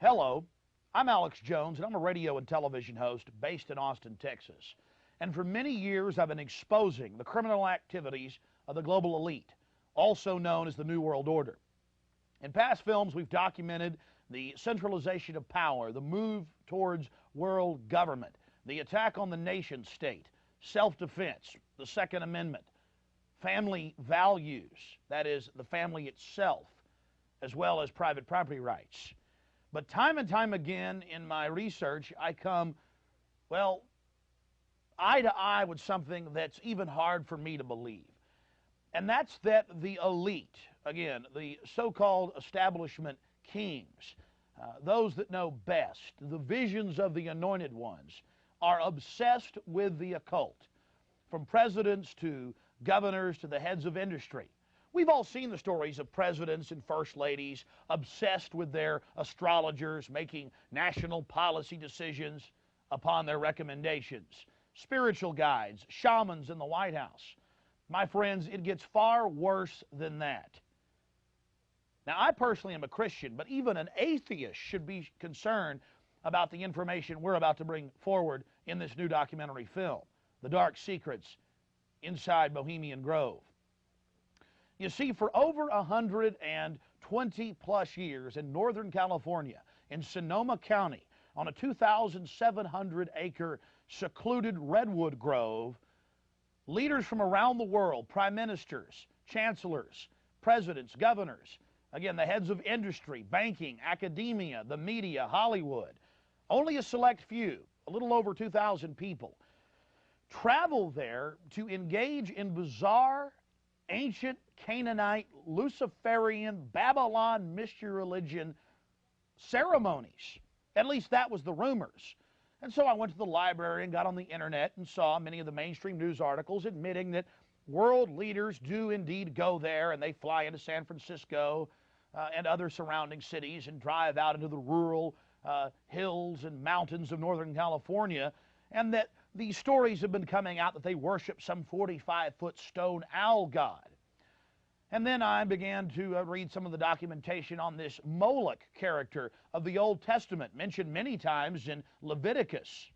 Hello, I'm Alex Jones, and I'm a radio and television host based in Austin, Texas. And for many years, I've been exposing the criminal activities of the global elite, also known as the New World Order. In past films, we've documented the centralization of power, the move towards world government, the attack on the nation state, self-defense, the Second Amendment, family values, that is, the family itself, as well as private property rights. But time and time again in my research, I come, well, eye to eye with something that's even hard for me to believe. And that's that the elite, again, the so-called establishment kings, those that know best, the visions of the anointed ones, are obsessed with the occult, from presidents to governors to the heads of industry. We've all seen the stories of presidents and first ladies obsessed with their astrologers making national policy decisions upon their recommendations, spiritual guides, shamans in the White House. My friends, it gets far worse than that. Now, I personally am a Christian, but even an atheist should be concerned about the information we're about to bring forward in this new documentary film, The Dark Secrets Inside Bohemian Grove. You see, for over 120 plus years in Northern California, in Sonoma County, on a 2,700-acre secluded redwood grove, leaders from around the world, prime ministers, chancellors, presidents, governors, again, the heads of industry, banking, academia, the media, Hollywood, only a select few, a little over 2,000 people, travel there to engage in bizarre, ancient Canaanite, Luciferian, Babylon mystery religion ceremonies. At least that was the rumors. And so I went to the library and got on the internet and saw many of the mainstream news articles admitting that world leaders do indeed go there, and they fly into San Francisco and other surrounding cities and drive out into the rural hills and mountains of Northern California, and that these stories have been coming out that they worship some 45-foot stone owl god. And then I began to read some of the documentation on this Moloch character of the Old Testament, mentioned many times in Leviticus.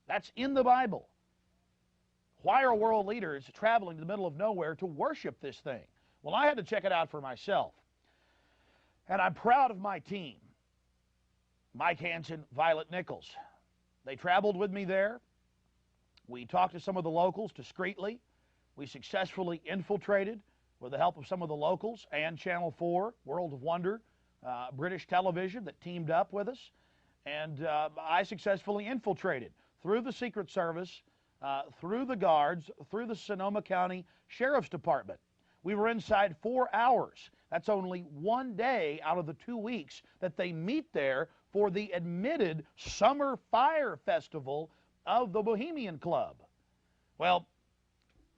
That's in the Bible. Why are world leaders traveling to the middle of nowhere to worship this thing? Well, I had to check it out for myself. And I'm proud of my team. Mike Hansen, Violet Nichols. They traveled with me there. We talked to some of the locals discreetly. We successfully infiltrated, with the help of some of the locals and Channel 4, World of Wonder, British television that teamed up with us. And I successfully infiltrated through the Secret Service, through the guards, through the Sonoma County Sheriff's Department. We were inside 4 hours. That's only one day out of the 2 weeks that they meet there for the admitted Summer Fire Festival of the Bohemian Club. Well,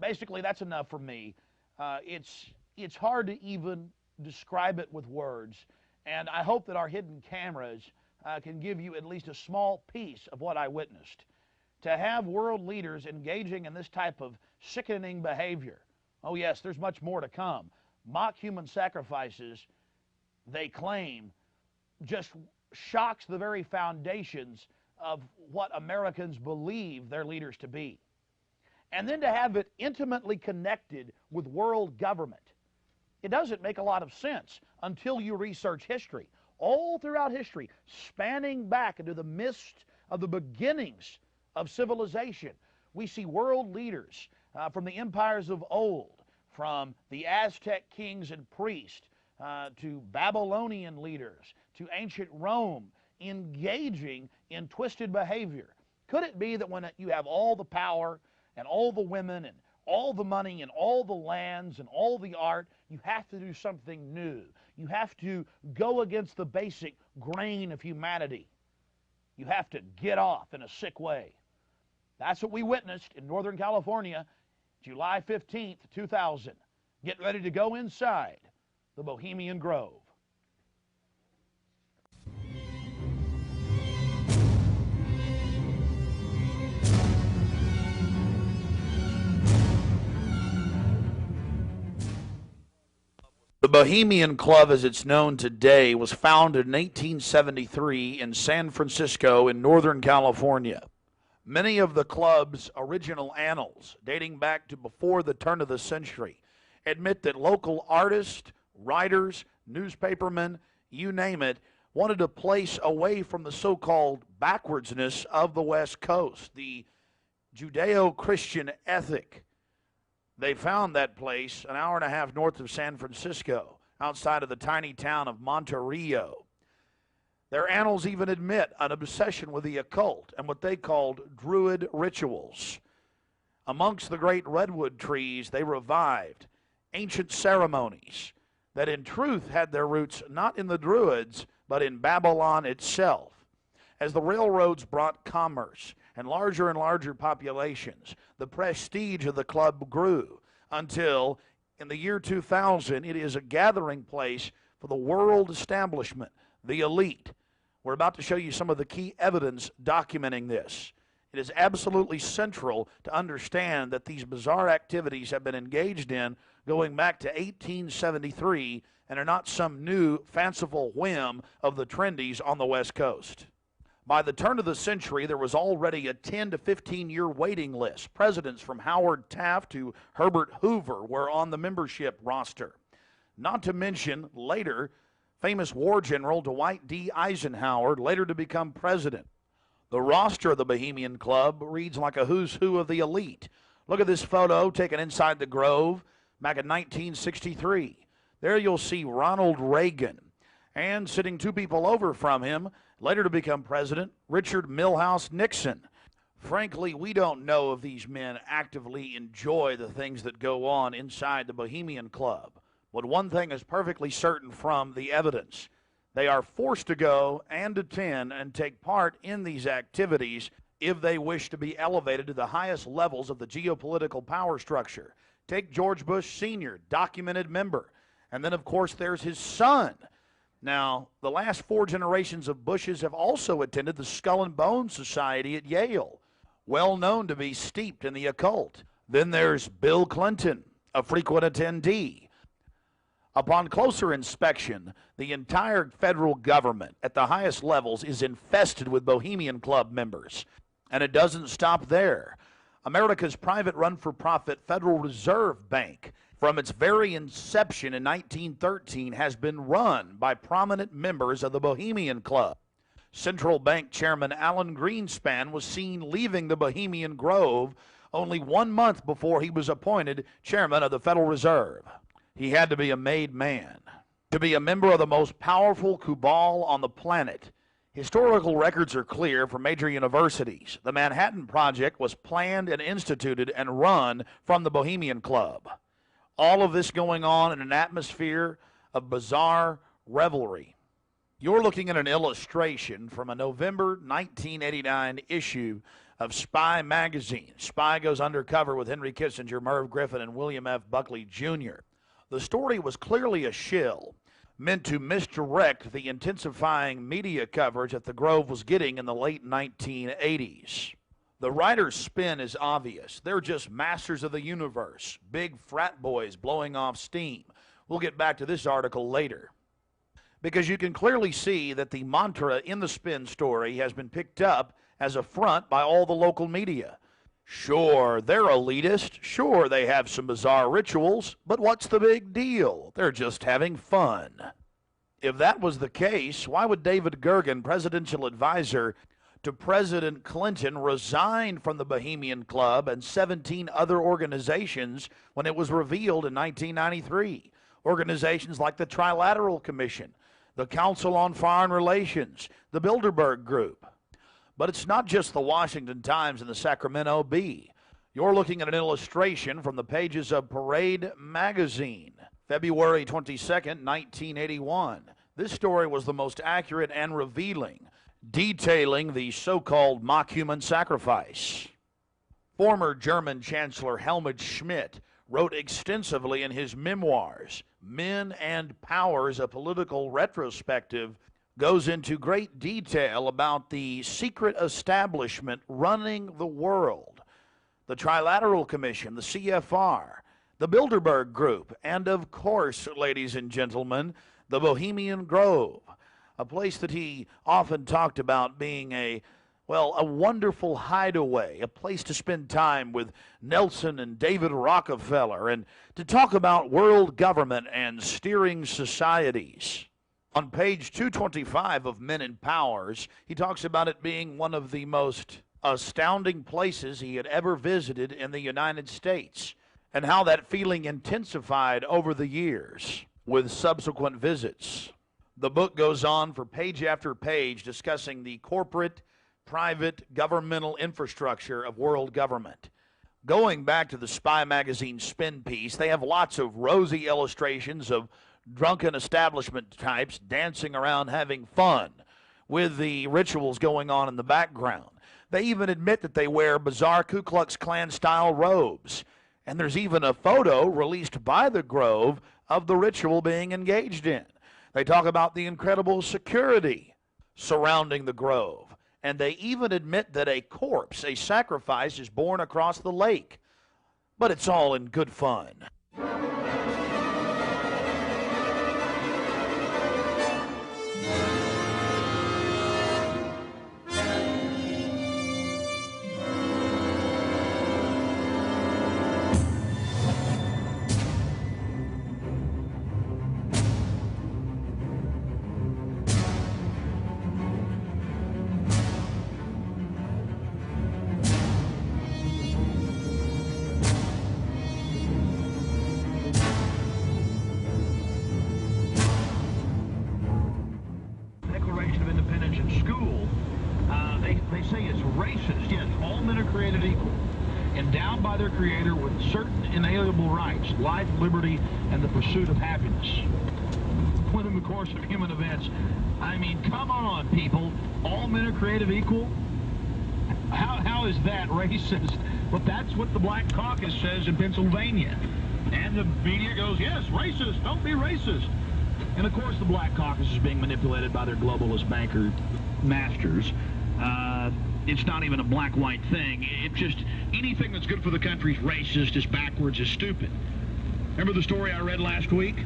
basically, that's enough for me. It's hard to even describe it with words, and I hope that our hidden cameras can give you at least a small piece of what I witnessed. To have world leaders engaging in this type of sickening behavior, oh yes, there's much more to come. Mock human sacrifices, they claim, just shocks the very foundations of what Americans believe their leaders to be. And then to have it intimately connected with world government. It doesn't make a lot of sense until you research history. All throughout history, spanning back into the midst of the beginnings of civilization, we see world leaders from the empires of old, from the Aztec kings and priests to Babylonian leaders, to ancient Rome, engaging in twisted behavior. Could it be that when you have all the power and all the women and all the money and all the lands and all the art, you have to do something new? You have to go against the basic grain of humanity. You have to get off in a sick way. That's what we witnessed in Northern California, July 15th, 2000. Get ready to go inside the Bohemian Grove. The Bohemian Club, as it's known today, was founded in 1873 in San Francisco in Northern California. Many of the club's original annals, dating back to before the turn of the century, admit that local artists, writers, newspapermen, you name it, wanted a place away from the so-called backwardsness of the West Coast, the Judeo-Christian ethic. They found that place an hour and a half north of San Francisco, outside of the tiny town of Monterey. Their annals even admit an obsession with the occult and what they called Druid rituals. Amongst the great redwood trees, they revived ancient ceremonies that in truth had their roots not in the Druids, but in Babylon itself. As the railroads brought commerce and larger populations, the prestige of the club grew until, in the year 2000, it is a gathering place for the world establishment, the elite. We're about to show you some of the key evidence documenting this. It is absolutely central to understand that these bizarre activities have been engaged in going back to 1873 and are not some new fanciful whim of the trendies on the West Coast. By the turn of the century, there was already a 10 to 15-year waiting list. Presidents from Howard Taft to Herbert Hoover were on the membership roster. Not to mention, later, famous war general Dwight D. Eisenhower, later to become president. The roster of the Bohemian Club reads like a who's who of the elite. Look at this photo taken inside the Grove back in 1963. There you'll see Ronald Reagan, and sitting two people over from him, later to become president, Richard Milhous Nixon. Frankly, we don't know if these men actively enjoy the things that go on inside the Bohemian Club. But one thing is perfectly certain from the evidence. They are forced to go and attend and take part in these activities if they wish to be elevated to the highest levels of the geopolitical power structure. Take George Bush Sr., documented member. And then, of course, there's his son. Now, the last 4 generations of Bushes have also attended the Skull and Bones Society at Yale, well known to be steeped in the occult. Then there's Bill Clinton, a frequent attendee. Upon closer inspection, the entire federal government at the highest levels is infested with Bohemian Club members. And it doesn't stop there. America's private run-for-profit Federal Reserve Bank, from its very inception in 1913, has been run by prominent members of the Bohemian Club. Central Bank Chairman Alan Greenspan was seen leaving the Bohemian Grove only 1 month before he was appointed chairman of the Federal Reserve. He had to be a made man to be a member of the most powerful cabal on the planet. Historical records are clear from major universities. The Manhattan Project was planned and instituted and run from the Bohemian Club. All of this going on in an atmosphere of bizarre revelry. You're looking at an illustration from a November 1989 issue of Spy magazine. Spy goes undercover with Henry Kissinger, Merv Griffin, and William F. Buckley Jr. The story was clearly a shill, meant to misdirect the intensifying media coverage that the Grove was getting in the late 1980s. The writer's spin is obvious. They're just masters of the universe, big frat boys blowing off steam. We'll get back to this article later. Because you can clearly see that the mantra in the spin story has been picked up as a front by all the local media. Sure, they're elitist. Sure, they have some bizarre rituals. But what's the big deal? They're just having fun. If that was the case, why would David Gergen, presidential advisor to President Clinton, resign from the Bohemian Club and 17 other organizations when it was revealed in 1993? Organizations like the Trilateral Commission, the Council on Foreign Relations, the Bilderberg Group. But it's not just the Washington Times and the Sacramento Bee. You're looking at an illustration from the pages of Parade magazine, February 22nd, 1981. This story was the most accurate and revealing, detailing the so-called mock human sacrifice. Former German Chancellor Helmut Schmidt wrote extensively in his memoirs, Men and Powers, a Political Retrospective, goes into great detail about the secret establishment running the world. The Trilateral Commission, the CFR, the Bilderberg Group, and of course, ladies and gentlemen, the Bohemian Grove, a place that he often talked about being a wonderful hideaway, a place to spend time with Nelson and David Rockefeller and to talk about world government and steering societies. On page 225 of Men in Powers, he talks about it being one of the most astounding places he had ever visited in the United States, and how that feeling intensified over the years with subsequent visits. The book goes on for page after page discussing the corporate, private, governmental infrastructure of world government. Going back to the Spy magazine spin piece, they have lots of rosy illustrations of drunken establishment types dancing around having fun with the rituals going on in the background. They even admit that they wear bizarre Ku Klux Klan style robes. And there's even a photo released by the Grove of the ritual being engaged in. They talk about the incredible security surrounding the Grove. And they even admit that a corpse, a sacrifice, is born across the lake. But it's all in good fun. Racist, yes, all men are created equal, endowed by their Creator with certain inalienable rights, life, liberty, and the pursuit of happiness. When in the course of human events, I mean, come on, people, all men are created equal? How is that racist? Well, that's what the Black Caucus says in Pennsylvania. And the media goes, yes, racist, don't be racist. And of course the Black Caucus is being manipulated by their globalist banker masters. It's not even a black-white thing. It's just anything that's good for the country is racist, is backwards, is stupid. Remember the story I read last week?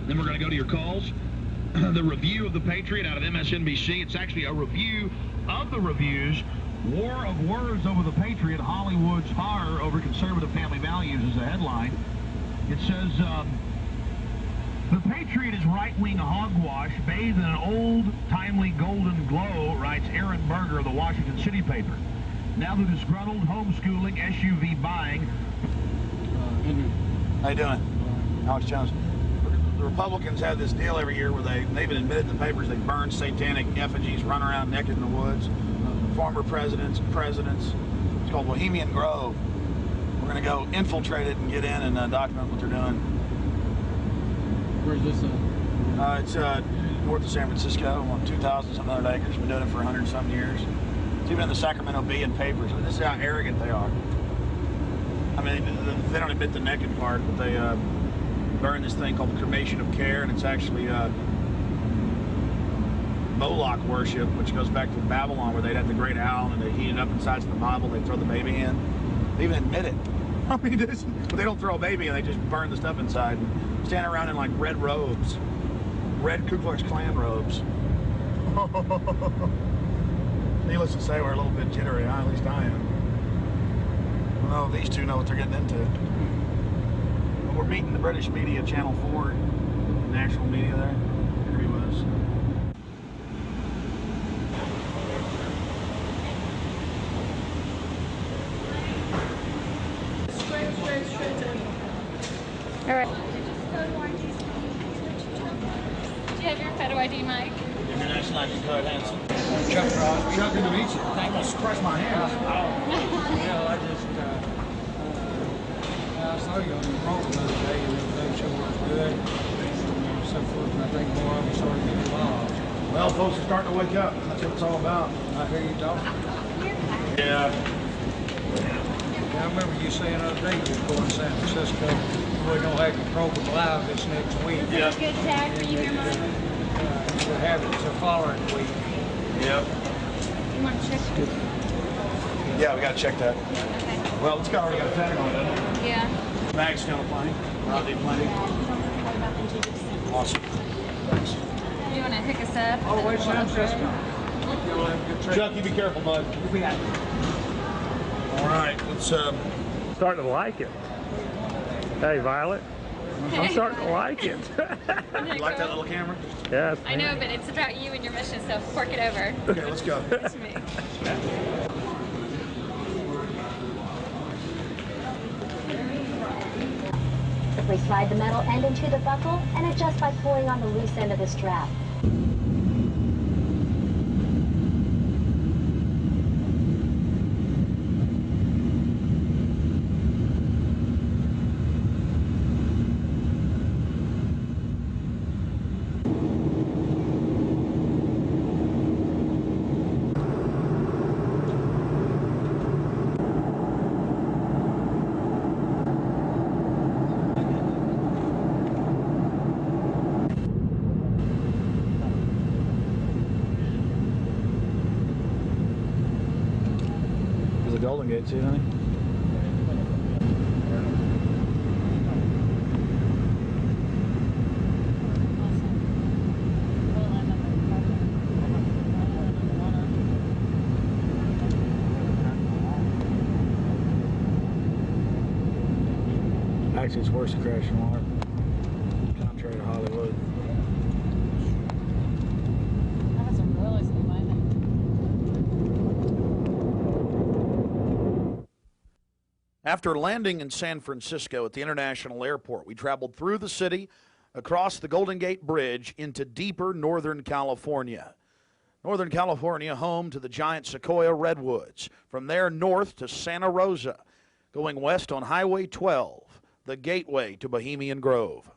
Then we're going to go to your calls. The review of The Patriot out of MSNBC. It's actually a review of the reviews. War of Words over The Patriot, Hollywood's horror over conservative family values is the headline. It says, The Patriot is right-wing hogwash bathed in an old, timely golden glow, writes Aaron Berger of the Washington City paper. Now the disgruntled homeschooling SUV buying. How you doing? Alex Jones. The Republicans have this deal every year where they've even admitted in the papers they burn satanic effigies, run around naked in the woods. Former presidents. It's called Bohemian Grove. We're going to go infiltrate it and get in and document what they're doing. Where's this at? It's north of San Francisco, on 2,000-some acres. Been doing it for 100-some years. It's even in the Sacramento Bee and papers. This is how arrogant they are. I mean, they don't admit the naked part, but they burn this thing called the cremation of care, and it's actually Moloch worship, which goes back to Babylon, where they'd have the great owl and they heat it up inside the Bible. They throw the baby in. They even admit it. I mean, but they don't throw a baby in. They just burn the stuff inside. And stand around in like red robes, red Ku Klux Klan robes. Needless to say, we're a little bit jittery. At least I am. Well, these two know what they're getting into. But we're meeting the British media, Channel 4, national media there. There he was. All right. Do you have your photo ID, Mike? International ID card, Hanson. Chuck, good to meet you. I almost crushed my hand. Yeah, I saw you on the program the other day, and everything sure was good. And so forth, and I think more of them started getting involved. Well, folks are starting to wake up. That's what it's all about. I hear you talking. Yeah. I remember you saying the other day you were going to San Francisco. We're going to have your program live this next week. Yeah. Good tag for you here, Mom. We'll have it the following week. Yep. You want to check? Yeah, we got to check that. Okay. Well, it's already got a tag on it, doesn't it? Yeah. Bag's still plenty. Rodney plenty. Awesome. Thanks. Do you want to pick us up? All the way to San Francisco. Chuck, you be careful, bud. All right, let's Starting to like it. Hey, Violet. I'm starting to like it. you like that little camera? Yes. I know, but it's about you and your mission, so fork it over. Okay, let's go. It's me. We slide the metal end into the buckle and adjust by pulling on the loose end of the strap. The Golden Gate too, honey. Actually, it's worse to crash in water, contrary to Hollywood. After landing in San Francisco at the International Airport, we traveled through the city, across the Golden Gate Bridge, into deeper Northern California. Northern California, home to the giant sequoia redwoods. From there, north to Santa Rosa, going west on Highway 12, the gateway to Bohemian Grove.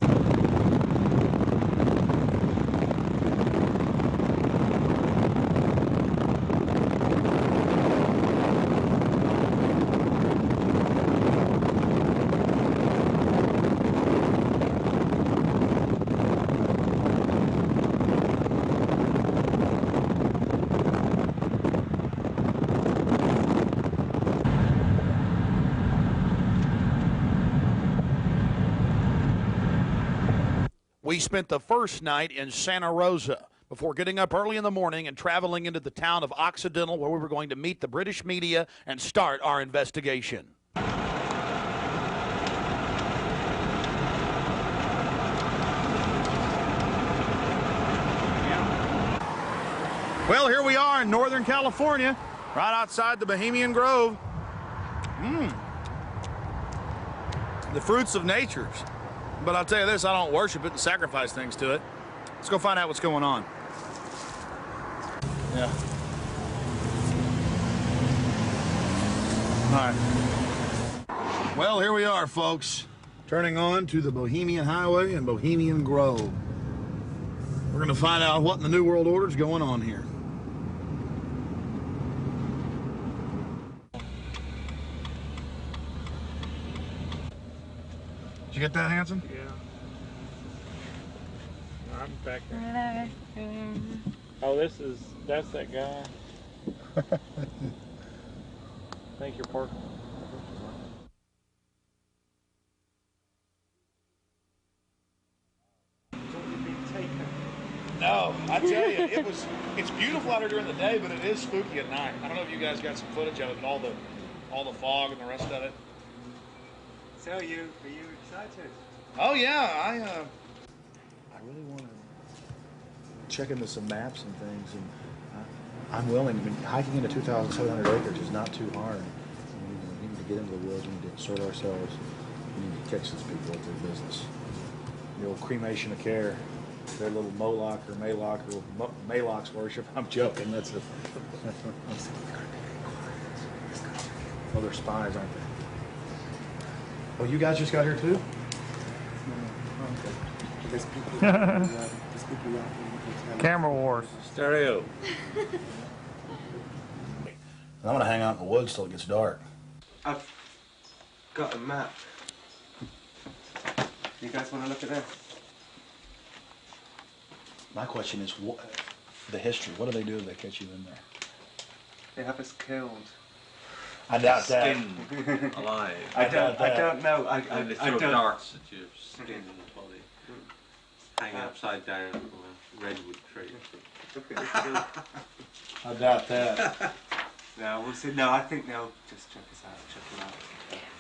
We spent the first night in Santa Rosa before getting up early in the morning and traveling into the town of Occidental, where we were going to meet the British media and start our investigation. Well, here we are in Northern California, right outside the Bohemian Grove. The fruits of nature. But I'll tell you this, I don't worship it and sacrifice things to it. Let's go find out what's going on. Yeah. All right. Well, here we are, folks. Turning on to the Bohemian Highway and Bohemian Grove. We're going to find out what in the New World Order is going on here. Did you get that, Hanson? Yeah. I'm back there. Oh, that's that guy. I think you're parking. No, I tell you, it's beautiful out here during the day, but it is spooky at night. I don't know if you guys got some footage of it, and all the fog and the rest of it. So are you excited? Oh yeah, I really want to check into some maps and things, and I'm willing. I mean, hiking into 2,700 acres is not too hard. We need to get into the woods. We need to sort ourselves. We need to catch these people at their business. The old cremation of care. Their little Moloch or Maloch or Maloch's worship. I'm joking. That's a. Oh, they're spies, aren't they? Oh, you guys just got here too? Camera wars. Stereo. I'm gonna hang out in the woods till it gets dark. I've got a map. You guys want to look at this? My question is, the history. What do they do if they catch you in there? They have us killed. I doubt that. Skin alive. I don't know. And they I throw don't. darts at your skin and body. Hanging upside down from a redwood tree. I doubt that. No, we'll see. No, I think they'll just check us out. Check it out.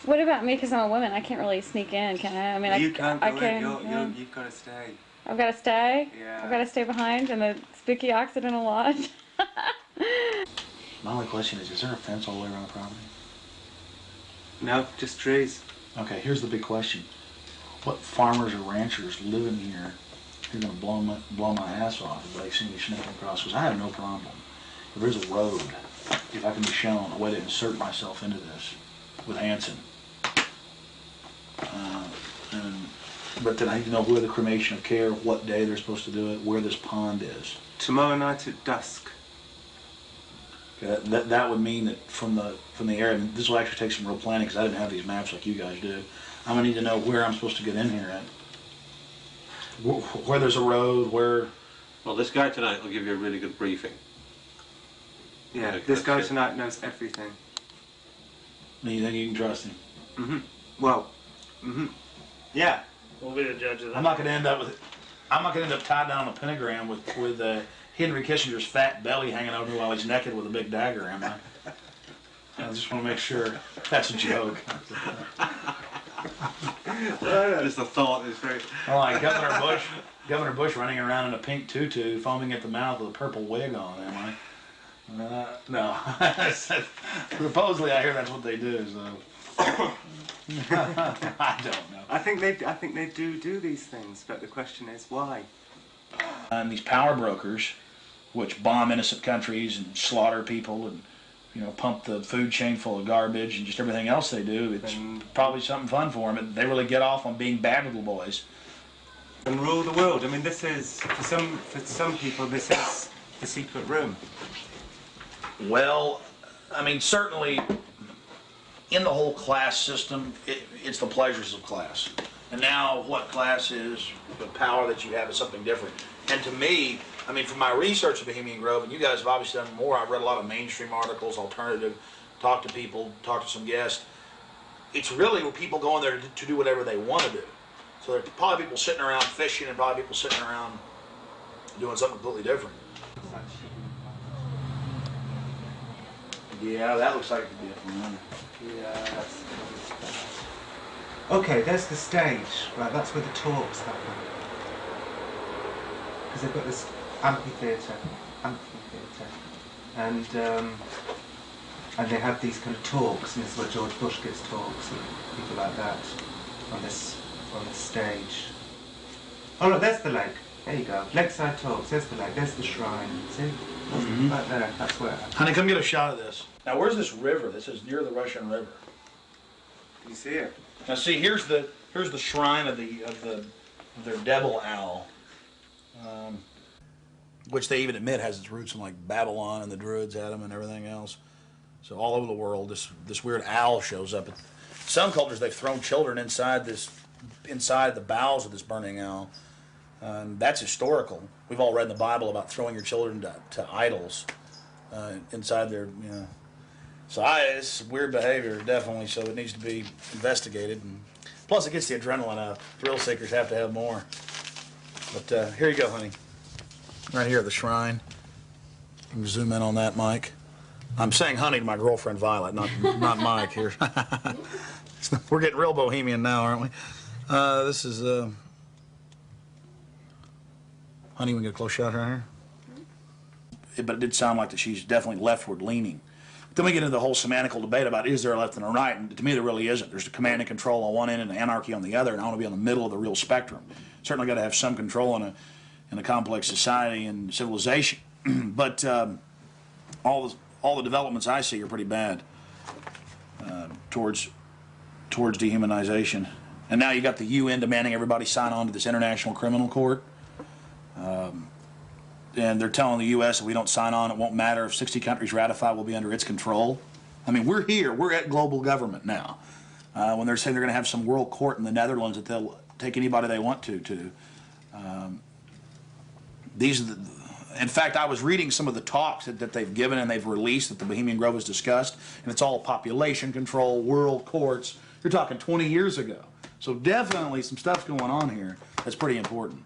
What about me? Because I'm a woman, I can't really sneak in, can I? I mean, You can't I go can. in. You've got to stay. I've got to stay. Yeah. I've got to stay behind in the spooky Occidental Lodge. My only question is there a fence all the way around the property? No, just trees. Okay, here's the big question. What farmers or ranchers live in here who are going to blow my ass off if they see me sneaking across? Because I have no problem. If there's a road, if I can be shown a way to insert myself into this with Hanson. But then I need to know where the cremation of care, what day they're supposed to do it, where this pond is. Tomorrow night at dusk. Okay, that would mean that from the area, and this will actually take some real planning because I didn't have these maps like you guys do. I'm going to need to know where I'm supposed to get in here at. Where there's a road, where... Well, this guy tonight will give you a really good briefing. Yeah, Okay, this guy that's good. tonight knows everything. And you think you can trust him? Mm-hmm. Well, yeah. We'll be the judge of that. I'm not going to end up tied down on a pentagram with Henry Kissinger's fat belly hanging over while he's naked with a big dagger, am I? I just want to make sure. That's a joke. Just the thought is very... Like Governor Bush running around in a pink tutu, foaming at the mouth with a purple wig on, am I? No. Supposedly I hear that's what they do, so... I don't know. I think they do these things, but the question is why? And these power brokers, which bomb innocent countries and slaughter people and, you know, pump the food chain full of garbage and just everything else they do, it's probably something fun for them. They really get off on being bad little boys. And rule the world. I mean, this is for some people. This is the secret room. Well, I mean, certainly in the whole class system, it's the pleasures of class. And now what class is, the power that you have is something different. And to me, I mean, from my research of Bohemian Grove, and you guys have obviously done more, I've read a lot of mainstream articles, alternative, talked to people, talked to some guests. It's really where people go in there to do whatever they want to do. So there's probably people sitting around fishing and probably people sitting around doing something completely different. Yeah, that looks like it could be a fun. Yeah. Okay, there's the stage. Right, that's where the talks happen. Because they've got this amphitheatre, and they have these kind of talks, and this is where George Bush gives talks and people like that on this stage. Oh look, there's the lake. There you go. Lakeside talks. There's the lake. There's the shrine. See, right there. That's where. Honey, come get a shot of this. Now, where's this river? This is near the Russian River. Can you see it? Now, see, here's the shrine of their devil owl, which they even admit has its roots in like Babylon and the Druids had them and everything else. So all over the world, this weird owl shows up. Some cultures they've thrown children inside the bowels of this burning owl. That's historical. We've all read in the Bible about throwing your children to idols inside their, you know. So it's weird behavior, definitely, so it needs to be investigated. And plus, it gets the adrenaline up. Thrill seekers have to have more. But here you go, honey. Right here, the shrine. You can zoom in on that, Mike. I'm saying honey to my girlfriend, Violet, not Mike here. We're getting real bohemian now, aren't we? This is... Honey, we can get a close shot right here. But it did sound like that she's definitely leftward leaning. Then we get into the whole semantical debate about is there a left and a right, and to me there really isn't. There's a command and control on one end and anarchy on the other, and I want to be on the middle of the real spectrum. Certainly got to have some control in a complex society and civilization, but all the developments I see are pretty bad towards dehumanization. And now you got the UN demanding everybody sign on to this International Criminal Court. And they're telling the U.S. if we don't sign on, it won't matter. If 60 countries ratify, we'll be under its control. I mean, we're here. We're at global government now. When they're saying they're going to have some world court in the Netherlands that they'll take anybody they want to. In fact, I was reading some of the talks that they've given and they've released that the Bohemian Grove has discussed, and it's all population control, world courts. You're talking 20 years ago. So definitely some stuff's going on here that's pretty important.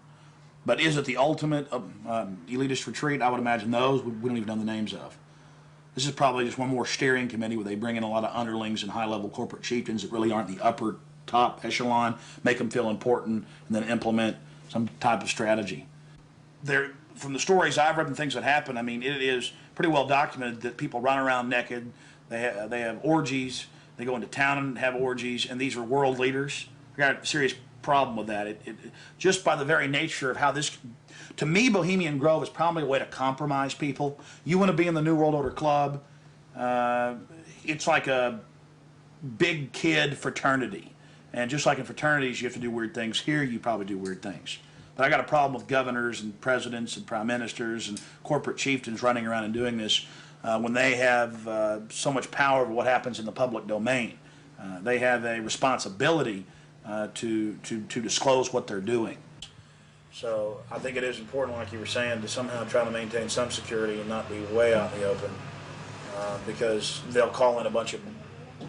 But is it the ultimate elitist retreat? I would imagine those we don't even know the names of. This is probably just one more steering committee where they bring in a lot of underlings and high-level corporate chieftains that really aren't the upper top echelon, make them feel important, and then implement some type of strategy. From the stories I've read and things that happen, I mean, it is pretty well documented that people run around naked. They have orgies. They go into town and have orgies, and these are world leaders. I got a serious problem with that. Just by the very nature of how this, to me, Bohemian Grove is probably a way to compromise people. You want to be in the New World Order Club. It's like a big kid fraternity. And just like in fraternities, you have to do weird things. Here, you probably do weird things. But I got a problem with governors and presidents and prime ministers and corporate chieftains running around and doing this when they have so much power over what happens in the public domain. They have a responsibility to disclose what they're doing. So I think it is important, like you were saying, to somehow try to maintain some security and not be way out in the open because they'll call in a bunch of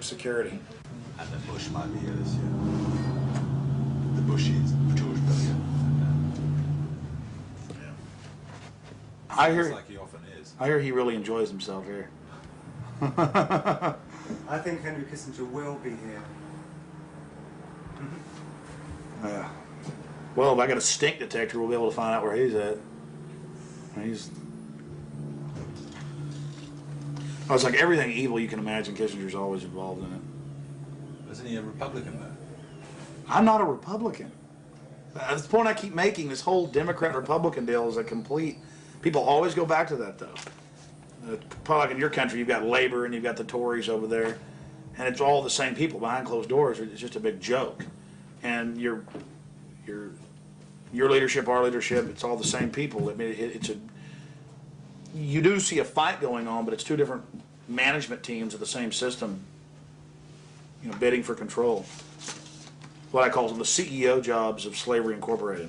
security. And the Bush might be here this year. The Bushies, George W. I hear, like he often is. I hear he really enjoys himself here. I think Henry Kissinger will be here. Yeah. Well, if I got a stink detector, we'll be able to find out where he's at. I was like, everything evil you can imagine, Kissinger's always involved in it. Isn't he a Republican, though? I'm not a Republican. That's the point I keep making. This whole Democrat-Republican deal is a complete... People always go back to that, though. Probably like in your country, you've got Labor and you've got the Tories over there, and it's all the same people behind closed doors. It's just a big joke. And your leadership, our leadership, it's all the same people. I mean, you do see a fight going on, but it's two different management teams of the same system, you know, bidding for control. What I call them the CEO jobs of Slavery Incorporated.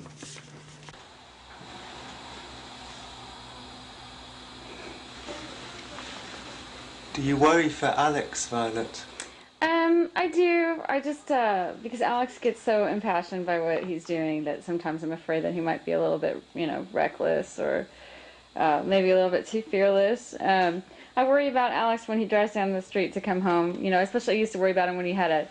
Do you worry for Alex, Violet? I do. I just, because Alex gets so impassioned by what he's doing that sometimes I'm afraid that he might be a little bit, you know, reckless or maybe a little bit too fearless. I worry about Alex when he drives down the street to come home. You know, especially I used to worry about him when he had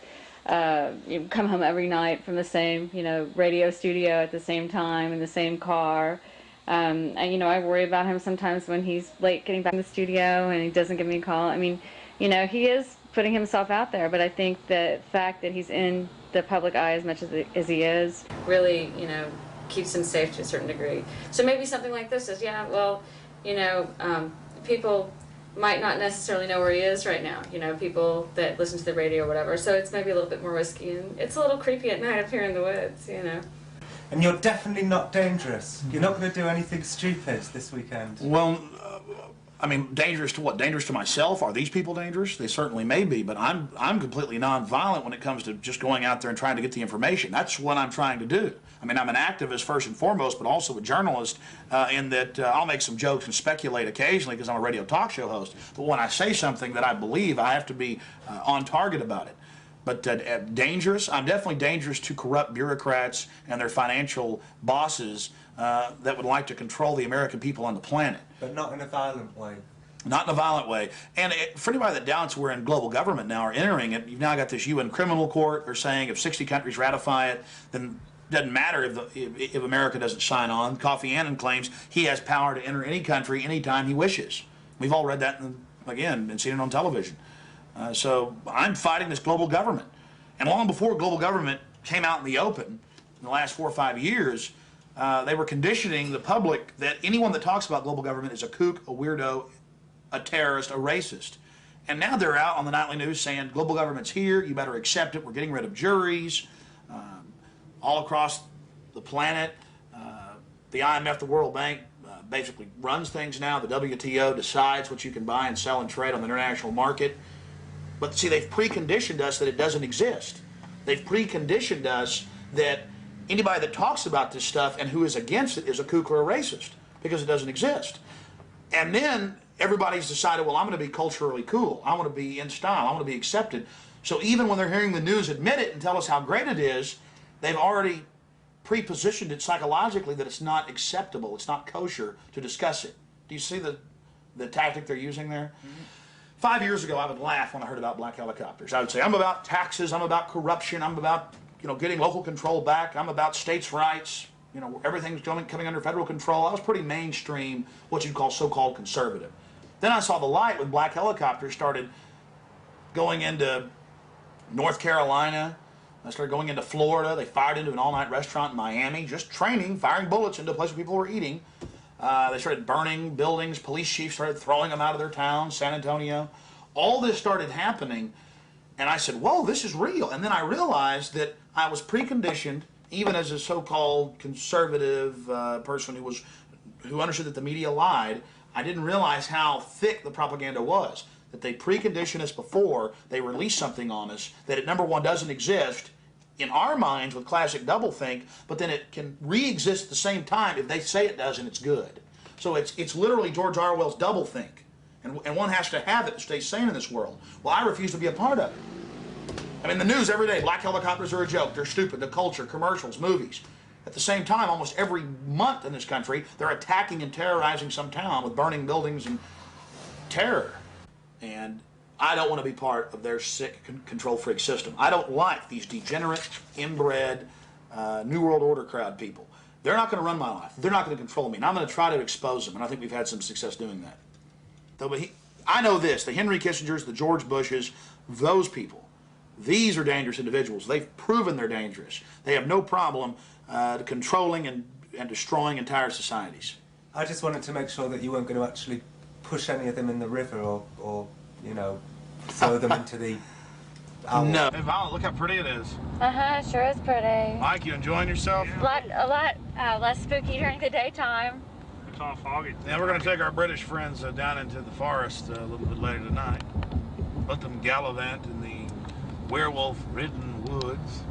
you come home every night from the same, you know, radio studio at the same time in the same car. And, you know, I worry about him sometimes when he's late getting back in the studio and he doesn't give me a call. I mean, you know, he is putting himself out there, but I think the fact that he's in the public eye as much as he is really, you know, keeps him safe to a certain degree. So maybe something like this is, yeah, well, you know, people might not necessarily know where he is right now, you know, people that listen to the radio or whatever, so it's maybe a little bit more risky, and it's a little creepy at night up here in the woods, you know. And you're definitely not dangerous. You're not going to do anything stupid this weekend. Well, I mean, dangerous to what? Dangerous to myself? Are these people dangerous? They certainly may be, but I'm completely nonviolent when it comes to just going out there and trying to get the information. That's what I'm trying to do. I mean, I'm an activist first and foremost, but also a journalist in that I'll make some jokes and speculate occasionally because I'm a radio talk show host. But when I say something that I believe, I have to be on target about it. But dangerous? I'm definitely dangerous to corrupt bureaucrats and their financial bosses that would like to control the American people on the planet. But not in a violent way. Not in a violent way. And for anybody that doubts we're in global government now or entering it, you've now got this UN criminal court. They're saying if 60 countries ratify it, then it doesn't matter if America doesn't sign on. Kofi Annan claims he has power to enter any country anytime he wishes. We've all read that, again, and seen it on television. So I'm fighting this global government. And long before global government came out in the open, in the last 4 or 5 years, they were conditioning the public that anyone that talks about global government is a kook, a weirdo, a terrorist, a racist. And now they're out on the nightly news saying global government's here, you better accept it, we're getting rid of juries all across the planet. The IMF, the World Bank, basically runs things now. The WTO decides what you can buy and sell and trade on the international market. But see, they've preconditioned us that it doesn't exist. They've preconditioned us that anybody that talks about this stuff and who is against it is a kook or a racist. because it doesn't exist. And then everybody's decided, well, I'm going to be culturally cool. I want to be in style. I want to be accepted. So even when they're hearing the news admit it and tell us how great it is, they've already pre-positioned it psychologically that it's not acceptable, it's not kosher to discuss it. Do you see the tactic they're using there? Mm-hmm. 5 years ago, I would laugh when I heard about black helicopters. I would say, I'm about taxes, I'm about corruption, I'm about, you know, getting local control back, I'm about states' rights, you know, everything's coming under federal control. I was pretty mainstream, what you'd call so-called conservative. Then I saw the light when black helicopters started going into North Carolina. I started going into Florida. They fired into an all-night restaurant in Miami, just training, firing bullets into a place where people were eating. They started burning buildings. Police chiefs started throwing them out of their towns, San Antonio. All this started happening, and I said, whoa, this is real. And then I realized that I was preconditioned, even as a so-called conservative person who understood that the media lied. I didn't realize how thick the propaganda was, that they precondition us before they release something on us, that it, number one, doesn't exist in our minds with classic doublethink, but then it can re-exist at the same time if they say it does and it's good. So it's literally George Orwell's doublethink, and one has to have it to stay sane in this world. Well, I refuse to be a part of it. I mean, the news every day, black helicopters are a joke, they're stupid, the culture, commercials, movies. At the same time, almost every month in this country, they're attacking and terrorizing some town with burning buildings and terror. And I don't want to be part of their sick control freak system. I don't like these degenerate, inbred, New World Order crowd people. They're not going to run my life. They're not going to control me. And I'm going to try to expose them. And I think we've had some success doing that. But I know this, the Henry Kissingers, the George Bushes, those people, these are dangerous individuals. They've proven they're dangerous. They have no problem controlling and destroying entire societies. I just wanted to make sure that you weren't going to actually push any of them in the river or you know, throw them into the owl. No. Hey, Violet, look how pretty it is. Uh-huh, sure is pretty. Mike, you enjoying yourself? A lot less spooky during the daytime. It's all foggy. Yeah, we're going to take our British friends down into the forest a little bit later tonight. Let them gallivant in the werewolf-ridden woods.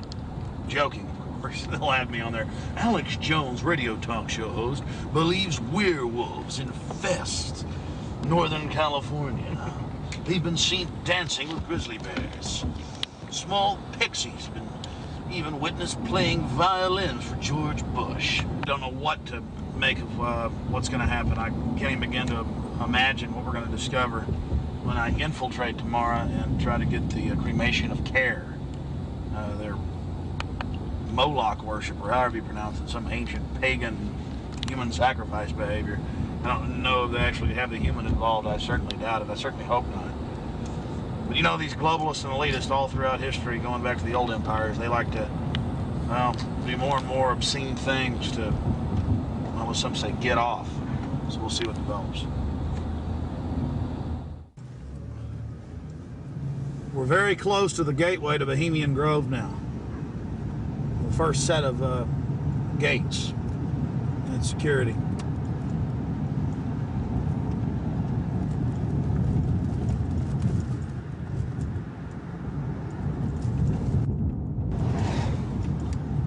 Joking, of course. They'll have me on there. Alex Jones, radio talk show host, believes werewolves infest Northern California. They've been seen dancing with grizzly bears. Small pixies have been even witnessed playing violins for George Bush. Don't know what to make of what's going to happen. I can't even begin to imagine what we're going to discover when I infiltrate tomorrow and try to get the cremation of Care. Their Moloch worship, or however you pronounce it, some ancient pagan human sacrifice behavior. I don't know if they actually have the human involved. I certainly doubt it. I certainly hope not. But you know, these globalists and elitists all throughout history, going back to the old empires, they like to, well, do more and more obscene things to, well, as some say, get off. So we'll see what develops. We're very close to the gateway to Bohemian Grove now. The first set of gates and security.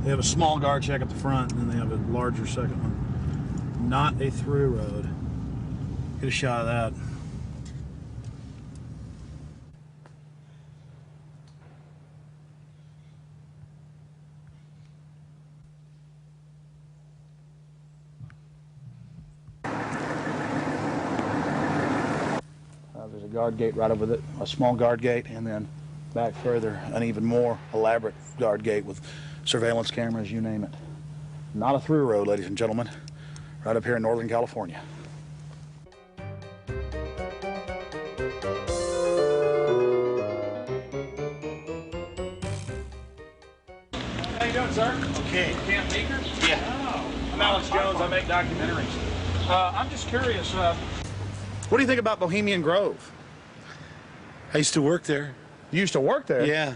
They have a small guard check at the front, and then they have a larger second one. Not a through road. Get a shot of that. There's a guard gate right over there, a small guard gate, and then back further, an even more elaborate guard gate with surveillance cameras, you name it. Not a through road, ladies and gentlemen, right up here in Northern California. How you doing, sir? Okay. Camp Meeker? Yeah. Oh, I'm Alex Jones. I make documentaries. I'm just curious, what do you think about Bohemian Grove? I used to work there. You used to work there? Yeah.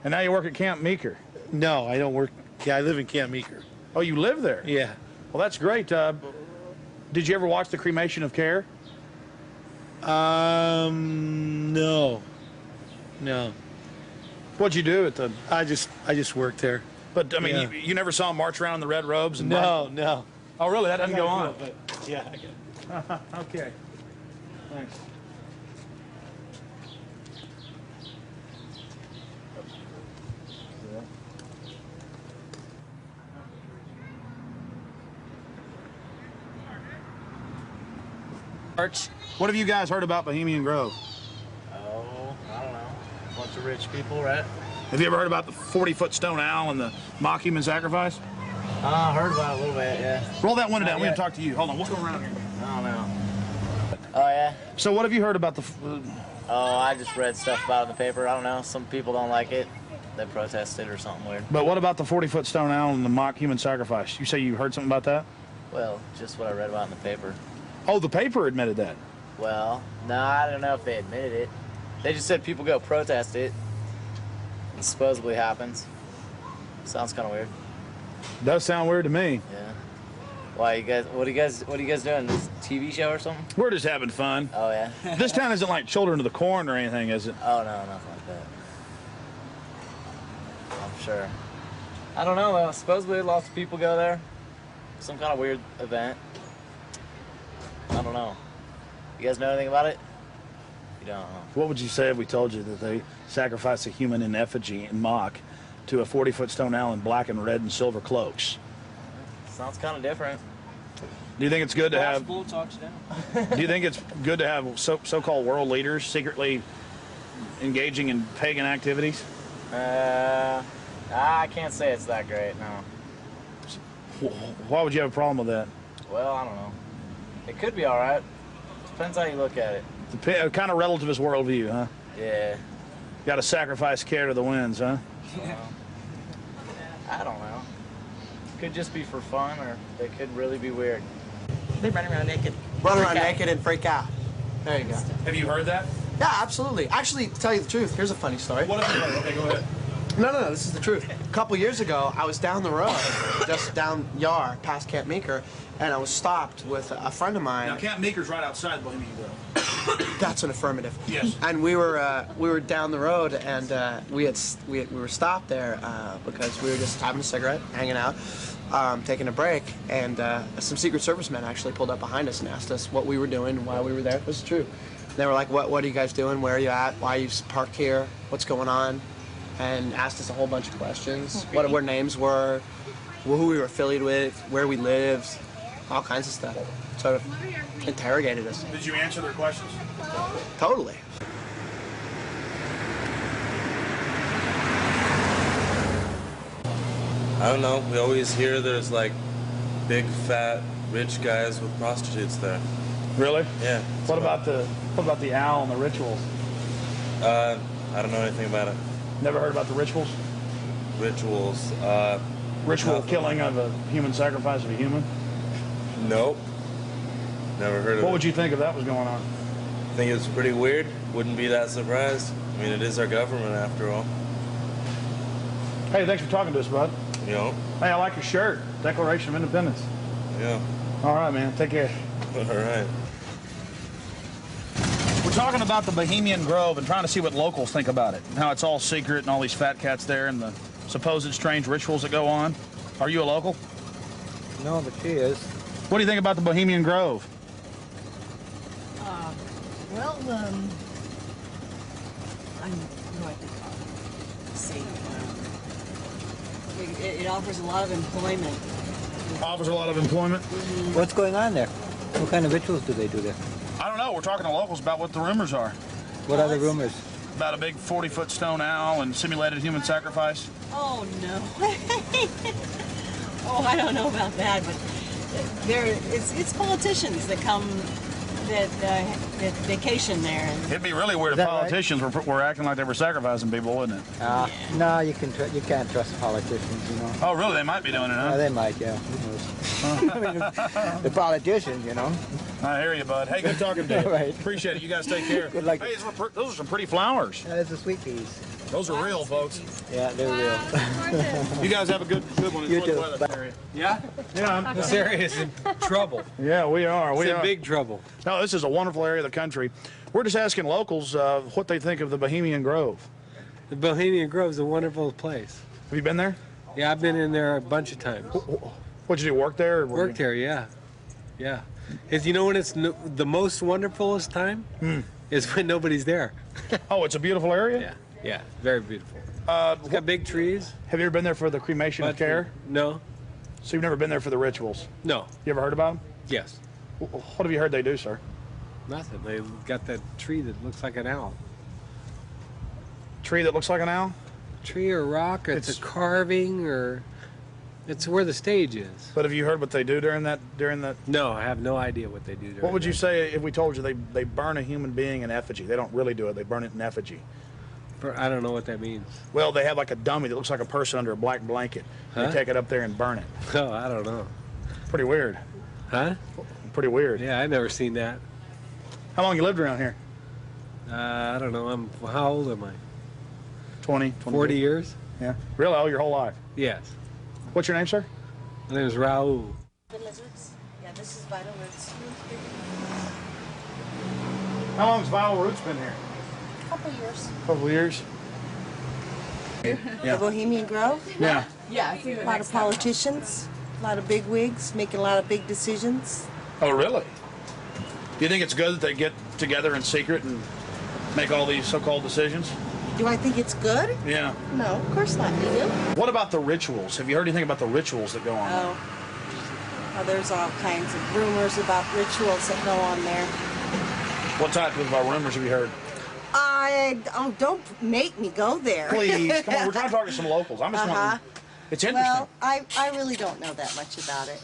And now you work at Camp Meeker? No, I don't work. Yeah, I live in Camp Meeker. Oh, you live there? Yeah. Well, that's great. Did you ever watch the cremation of Care? No. No. What'd you do at the... I just worked there. But, I mean, yeah. you never saw him march around in the red robes? And no, no. Oh, really? That doesn't go on? But yeah, I get it. Okay. Thanks. What have you guys heard about Bohemian Grove? Oh, I don't know. A bunch of rich people, right? Have you ever heard about the 40-foot stone owl and the mock human sacrifice? I heard about it a little bit, yeah. Roll that window down. We want to talk to you. Hold on. We'll go around here. I don't know. Oh, yeah? So what have you heard about the... Oh, I just read stuff about it in the paper. I don't know. Some people don't like it. They protested or something weird. But what about the 40-foot stone owl and the mock human sacrifice? You say you heard something about that? Well, just what I read about in the paper. Oh, the paper admitted that? Well, no, I don't know if they admitted it. They just said people go protest it. It supposedly happens. Sounds kind of weird. Does sound weird to me. Yeah. Why you guys? What are you guys doing? This TV show or something? We're just having fun. Oh yeah. This town isn't like Children of the Corn or anything, is it? Oh no, nothing like that. I'm sure. I don't know though. Supposedly lots of people go there. Some kind of weird event. I don't know. You guys know anything about it? You don't know. What would you say if we told you that they sacrifice a human in effigy and mock to a 40-foot stone owl in black and red and silver cloaks? Sounds kind of different. Do you think it's good to have... Bull talks down. Do you think it's good to have so-called world leaders secretly engaging in pagan activities? I can't say it's that great, no. Why would you have a problem with that? Well, I don't know. It could be all right. Depends how you look at it. Kind of relativist worldview, huh? Yeah. Got to sacrifice care to the winds, huh? I don't know. Could just be for fun, or they could really be weird. They run around naked. Run around naked and freak out. There you go. Have you heard that? Yeah, absolutely. Actually, to tell you the truth, here's a funny story. What have you heard? Okay, go ahead. No, this is the truth. A couple years ago, I was down the road, just down Yar, past Camp Meeker, and I was stopped with a friend of mine. Now, Camp Meeker's right outside Bohemian Grove. That's an affirmative. Yes. And we were down the road, and we were stopped there because we were just having a cigarette, hanging out, taking a break, and some Secret Service men actually pulled up behind us and asked us what we were doing, why we were there. It was true. They were like, "What are you guys doing? Where are you at? Why are you parked here? What's going on?" And asked us a whole bunch of questions. What our names were, who we were affiliated with, where we lived, all kinds of stuff. Sort of interrogated us. Did you answer their questions? Totally. I don't know. We always hear there's like big, fat, rich guys with prostitutes there. Really? Yeah. What about the owl and the rituals? I don't know anything about it. Never heard about the rituals? Rituals. Ritual killing of a human sacrifice of a human? Nope. Never heard of it. What would you think if that was going on? I think it's pretty weird. Wouldn't be that surprised. I mean, it is our government after all. Hey, thanks for talking to us, bud. You know? Hey, I like your shirt. Declaration of Independence. Yeah. All right, man. Take care. All right. We're talking about the Bohemian Grove and trying to see what locals think about it. How it's all secret and all these fat cats there and the supposed strange rituals that go on. Are you a local? No, but she is. What do you think about the Bohemian Grove? Well, I know what they call it. Let's see. It offers a lot of employment. Offers a lot of employment? Mm-hmm. What's going on there? What kind of rituals do they do there? I don't know. We're talking to locals about what the rumors are. What are the rumors? About a big 40-foot stone owl and simulated human sacrifice. Oh, no. Oh, I don't know about that, but it's politicians that come, that vacation there. And it'd be really weird if politicians were acting like they were sacrificing people, wouldn't it? Yeah. No, you can't trust politicians, you know. Oh, really? They might be doing it, huh? They might, yeah. Who knows? I mean, the politicians, you know. I hear you, bud. Hey, good talking to you. Right. Appreciate it. You guys take care. Good luck. Hey, those are some pretty flowers. Yeah, those are sweet peas. Those are real, folks. Yeah, they're real. You guys have a good one. You too. Yeah? Yeah. This area is in trouble. Yeah, we are. It's in big trouble. No, this is a wonderful area of the country. We're just asking locals what they think of the Bohemian Grove. The Bohemian Grove is a wonderful place. Have you been there? Yeah, I've been in there a bunch of times. What'd you do, work there? Or Worked there, yeah. Yeah. It's, you know when it's the most wonderfulest time? Is when nobody's there. Oh, it's a beautiful area? Yeah, yeah, very beautiful. It's got big trees. Have you ever been there for the cremation of care? No. So you've never been there for the rituals? No. You ever heard about them? Yes. What have you heard they do, sir? Nothing. They got that tree that looks like an owl. Tree that looks like an owl? Tree or rock, or it's a carving, or it's where the stage is. But have you heard what they do during that? No, I have no idea what they do during What would you that. say if we told you they burn a human being in effigy? They don't really do it. They burn it in effigy. I don't know what that means. Well, they have like a dummy that looks like a person under a black blanket. Huh? They take it up there and burn it. Oh, I don't know. Pretty weird. Huh? Pretty weird. Yeah, I've never seen that. How long you lived around here? I don't know. How old am I? 20, 40 years? Yeah. Really? Oh, your whole life? Yes. What's your name, sir? My name is Raul. Lizards. Yeah, this is Vital Roots. How long has Vital Roots been here? Couple years. Couple of years. The Bohemian Grove. Yeah. Yeah, a lot of politicians, a lot of big wigs making a lot of big decisions. Oh, really? Do you think it's good that they get together in secret and make all these so-called decisions? Do I think it's good? Yeah. No, of course not. You do? What about the rituals? Have you heard anything about the rituals that go on there? Oh, there's all kinds of rumors about rituals that go on there. What type of rumors have you heard? Don't make me go there. Please, come on. We're trying to talk to some locals. I'm just wondering. It's interesting. Well, I really don't know that much about it.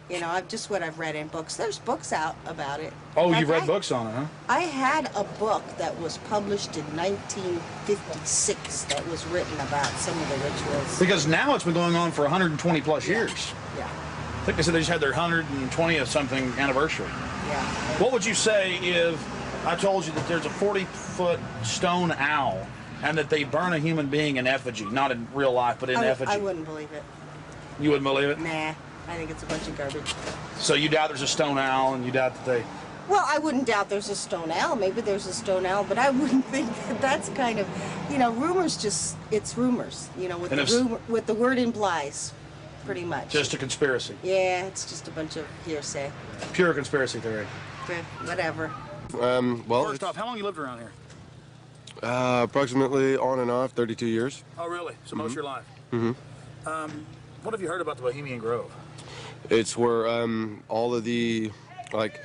You know, just what I've read in books. There's books out about it. Oh, you've read books on it, huh? I had a book that was published in 1956 that was written about some of the rituals. Because now it's been going on for 120 plus years. Yeah. I think they said they just had their 120th something anniversary. Yeah. What would you say if I told you that there's a 40-foot stone owl and that they burn a human being in effigy, not in real life, but in effigy? I wouldn't believe it. You wouldn't believe it? Nah, I think it's a bunch of garbage. So you doubt there's a stone owl, and you doubt that they... Well, I wouldn't doubt there's a stone owl. Maybe there's a stone owl, but I wouldn't think that that's kind of, you know, rumors just, it's rumors, you know, what the word implies, pretty much. Just a conspiracy. Yeah, it's just a bunch of hearsay. Pure conspiracy theory. Whatever. Well, first off, how long you lived around here? approximately on and off 32 years. Oh, really? So most of your life? Mm-hmm. What have you heard about the Bohemian Grove? It's where all of the, like,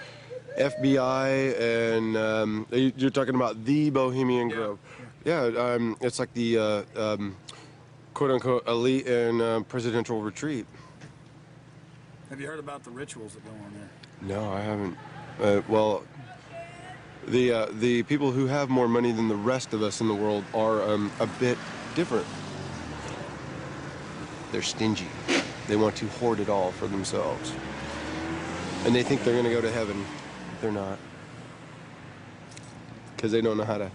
FBI and you're talking about the Bohemian Grove. Yeah, it's like the quote-unquote elite and presidential retreat. Have you heard about the rituals that go on there? No, I haven't. Well, the people who have more money than the rest of us in the world are a bit different. They're stingy. They want to hoard it all for themselves. And they think they're going to go to heaven. They're not. Because they don't know how to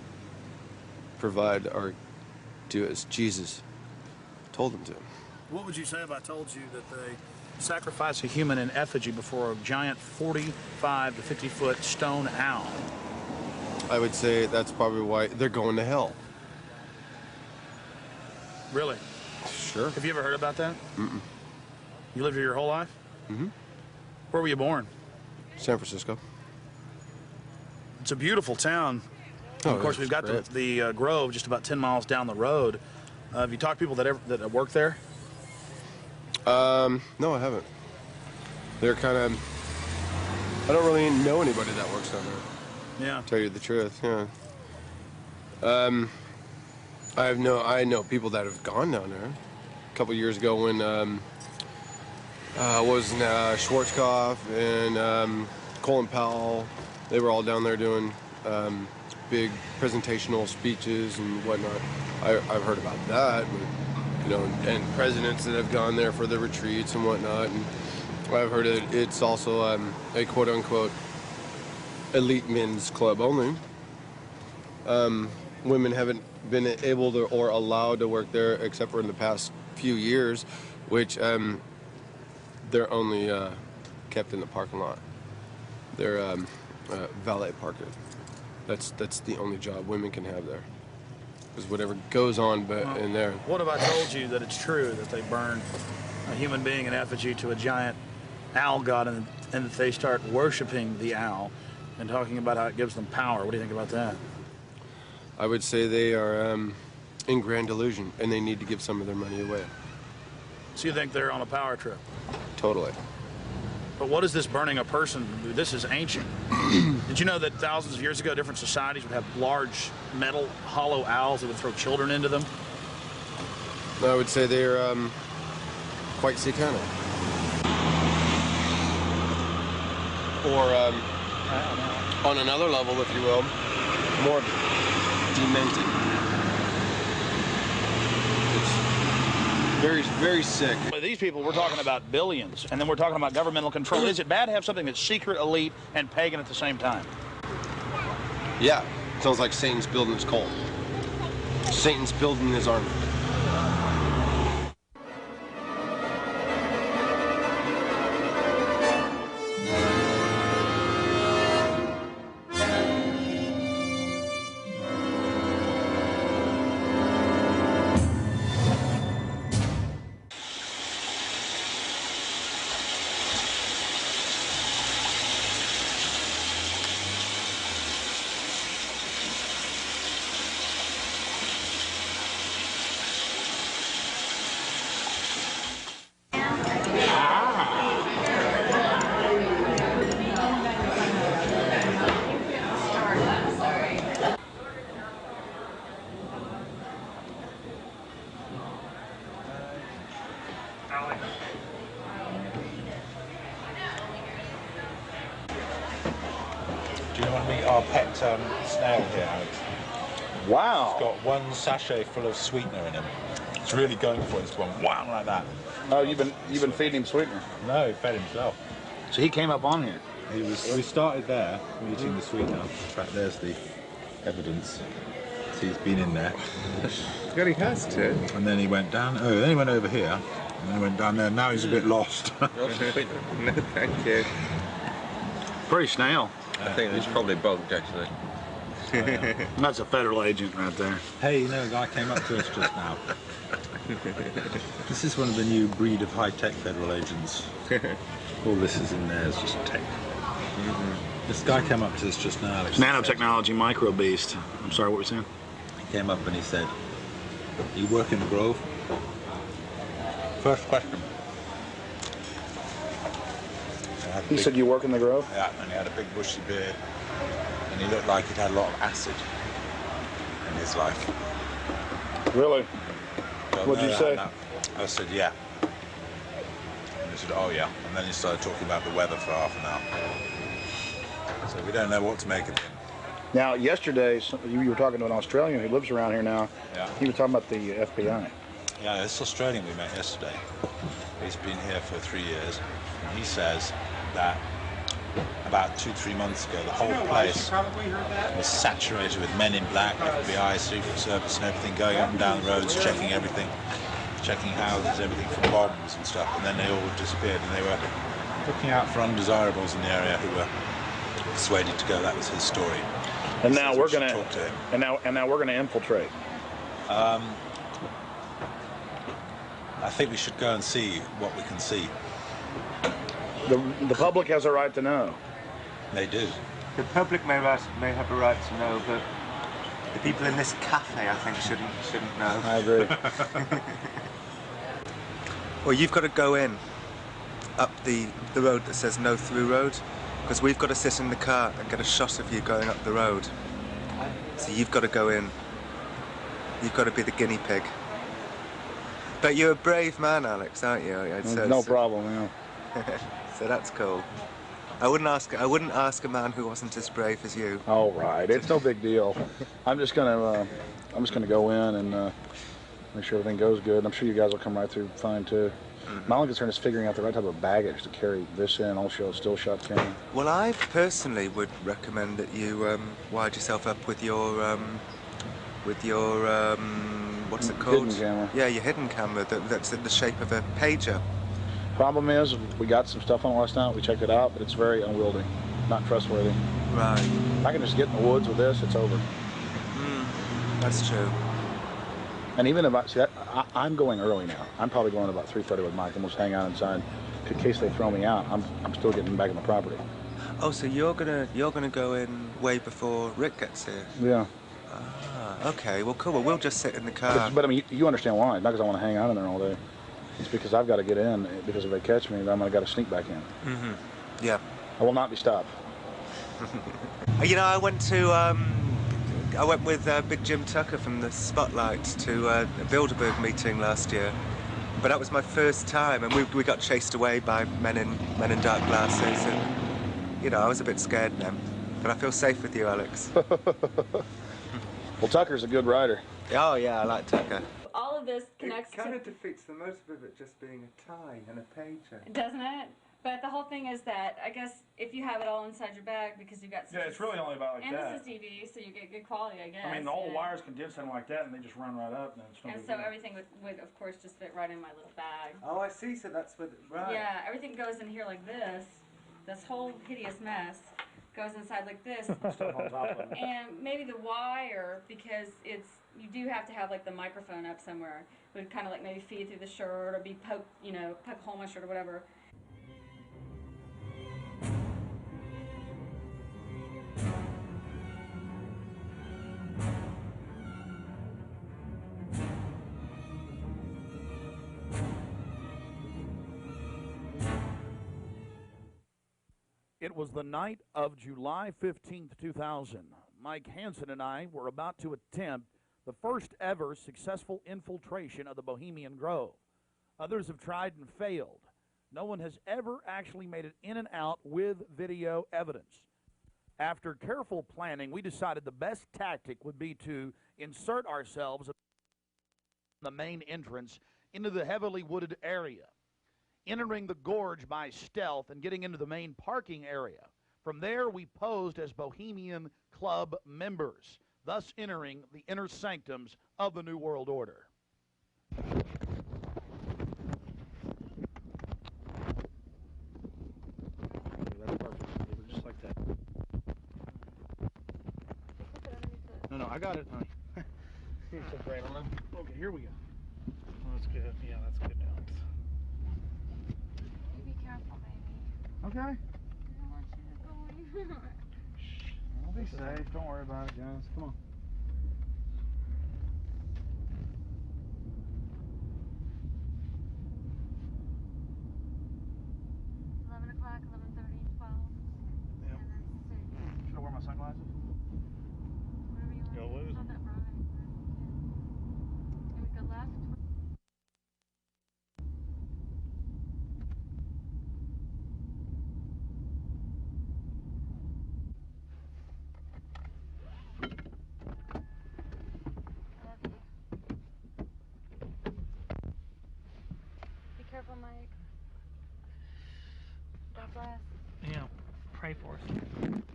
provide or do as Jesus told them to. What would you say if I told you that they sacrifice a human in effigy before a giant 45 to 50-foot stone owl? I would say that's probably why they're going to hell. Really? Sure. Have you ever heard about that? Mm-mm. You lived here your whole life? Mm-hmm. Where were you born? San Francisco. It's a beautiful town. Oh, of course, we've got the Grove just about 10 miles down the road. Have you talked to people that work there? No, I haven't. They're kind of... I don't really know anybody that works down there. Yeah. To tell you the truth, yeah. I know people that have gone down there. A couple years ago when Schwarzkopf and Colin Powell, they were all down there doing big presentational speeches and whatnot. I've heard about that, but, you know, and presidents that have gone there for the retreats and whatnot. And I've heard it's also a quote-unquote elite men's club only. Women haven't been able to or allowed to work there except for in the past few years, which they're only kept in the parking lot. They're valet parking. That's the only job women can have there. Because whatever goes on in there. What if I told you that it's true that they burn a human being in effigy to a giant owl god, and they start worshiping the owl and talking about how it gives them power. What do you think about that? I would say they are in grand delusion, and they need to give some of their money away. So you think they're on a power trip? Totally. But what is this burning a person? This is ancient. Did you know that thousands of years ago, different societies would have large metal hollow owls that would throw children into them? I would say they're quite satanic. Or on another level, if you will, more demented. It's very sick. But these people, we're talking about billions, and then we're talking about governmental control. Is it bad to have something that's secret, elite, and pagan at the same time? Yeah, sounds like Satan's building his cult. Satan's building his army. Do you want to meet our pet snail here, Alex? Wow. It's got one sachet full of sweetener in him. It's really going for it. It's going wow like that. Oh, you've been feeding him sweetener? No, he fed himself. So he came up on here. We started there, eating the sweetener. In fact, there's the evidence. See, he's been in there. Yeah, he has too. And then he went down. Oh, then he went over here. And then he went down there. Now he's a bit lost. No, thank you. Pretty snail. I think it's probably bugged, actually. That's a federal agent right there. Hey, you know, a guy came up to us just now. This is one of the new breed of high-tech federal agents. All this is in there is just tech. This guy came up to us just now, Alex. Nanotechnology micro beast. I'm sorry, what were you saying? He came up and he said, "You work in the Grove?" First question. He said, "You work in the Grove?" Yeah, and he had a big bushy beard, and he looked like he'd had a lot of acid in his life. Really? Don't What'd know you that, say? no. I said, yeah. And he said, oh yeah. And then he started talking about the weather for half an hour. So we don't know what to make of him. Now, yesterday, you were talking to an Australian who lives around here now. Yeah. He was talking about the FBI. Yeah, this Australian we met yesterday. He's been here for 3 years. And he says that about 2-3 months ago, the whole place was saturated with men in black, FBI, Secret Service and everything, going up and down the roads, checking everything, checking houses, everything from bombs and stuff, and then they all disappeared, and they were looking out for undesirables in the area who were persuaded to go. That was his story. And now we're going to talk to him. And now we're going to infiltrate. I think we should go and see what we can see. The public has a right to know. They do. The public may have a right to know, but the people in this cafe, I think, shouldn't know. I agree. Well, you've got to go in up the road that says no through road, because we've got to sit in the car and get a shot of you going up the road. So you've got to go in. You've got to be the guinea pig. But you're a brave man, Alex, aren't you? No problem, yeah. So that's cool. I wouldn't ask a man who wasn't as brave as you. All right, it's no big deal. I'm just gonna go in and make sure everything goes good. I'm sure you guys will come right through fine too. My only concern is figuring out the right type of baggage to carry this in, also still shot camera. Well, I personally would recommend that you wired yourself up with your what's it called? Hidden camera. Yeah, your hidden camera that's in the shape of a pager. Problem is, we got some stuff on last night. We checked it out, but it's very unwieldy, not trustworthy. Right. If I can just get in the woods with this, it's over. That's true. And even if I'm going early now. I'm probably going about 3:30 with Mike, and we'll just hang out inside. In case they throw me out, I'm still getting back on the property. Oh, so you're gonna go in way before Rick gets here? Yeah. Ah, okay. Well, cool. Well, we'll just sit in the car. But I mean, you understand why? Not because I want to hang out in there all day. It's because I've got to get in. Because if they catch me, then I'm got to sneak back in. Mm-hmm. Yeah. I will not be stopped. You know, I went with Big Jim Tucker from the Spotlight to a Bilderberg meeting last year. But that was my first time, and we got chased away by men in dark glasses, and you know, I was a bit scared then. But I feel safe with you, Alex. Well, Tucker's a good writer. Oh yeah, I like Tucker. All of this connects It kind of defeats the motive of it just being a tie and a pager. doesn't it? But the whole thing is that, I guess, if you have it all inside your bag because you've got... Yeah, it's really only about like and that. this is TV, so you get good quality, I guess. I mean, all the wires condense in like that, and they just run right up. And, it's no And big so deal. everything would, of course, just fit right in my little bag. Oh, I see. So that's what. Right. Yeah, everything goes in here like this. This whole hideous mess goes inside like this. Stuff on top of it. And maybe the wire, because you do have to have like the microphone up somewhere, would kind of like maybe feed through the shirt or be poke a hole in my shirt or whatever. It was the night of July 15th, 2000. Mike Hansen and I were about to attempt the first ever successful infiltration of the Bohemian Grove. Others have tried and failed. No one has ever actually made it in and out with video evidence. After careful planning, we decided the best tactic would be to insert ourselves in the main entrance into the heavily wooded area, entering the gorge by stealth and getting into the main parking area. From there, we posed as Bohemian Club members, thus entering the inner sanctums of the New World Order. That's perfect. Leave it just like that. No, I got it, honey. You're so great on them. Okay, here we go. That's good. Yeah, that's good, Alex. You be careful, baby. Okay. I don't want you to go anywhere. I'll be safe. Don't worry about it, guys. Come on. O'clock, 11:30, 12. Yep. And then 6. Should I wear my sunglasses? Whatever you want. Go lose It's not that bright. And we go left. Be careful, Mike. God bless. Yeah, pray for us.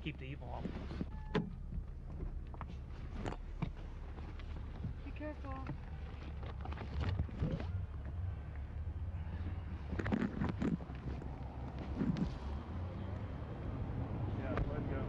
Keep the evil off of us. Be careful. Yeah, let it go.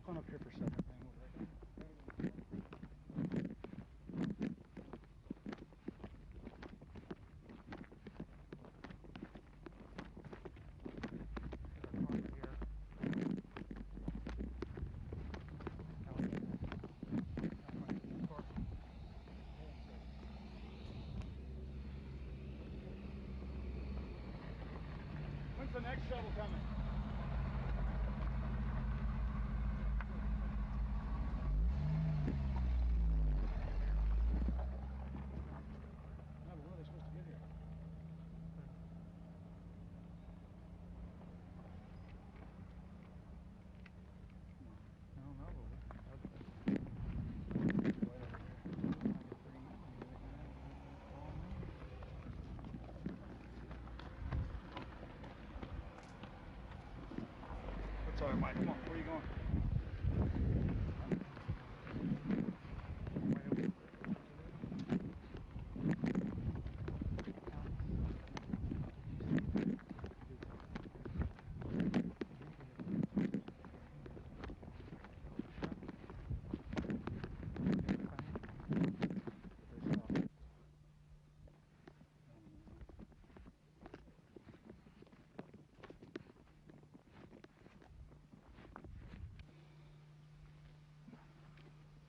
phone up here for a second. When's the next shovel coming? No, but when are they supposed to get here? I don't know. That's all right, Mike. Come on, where are you going?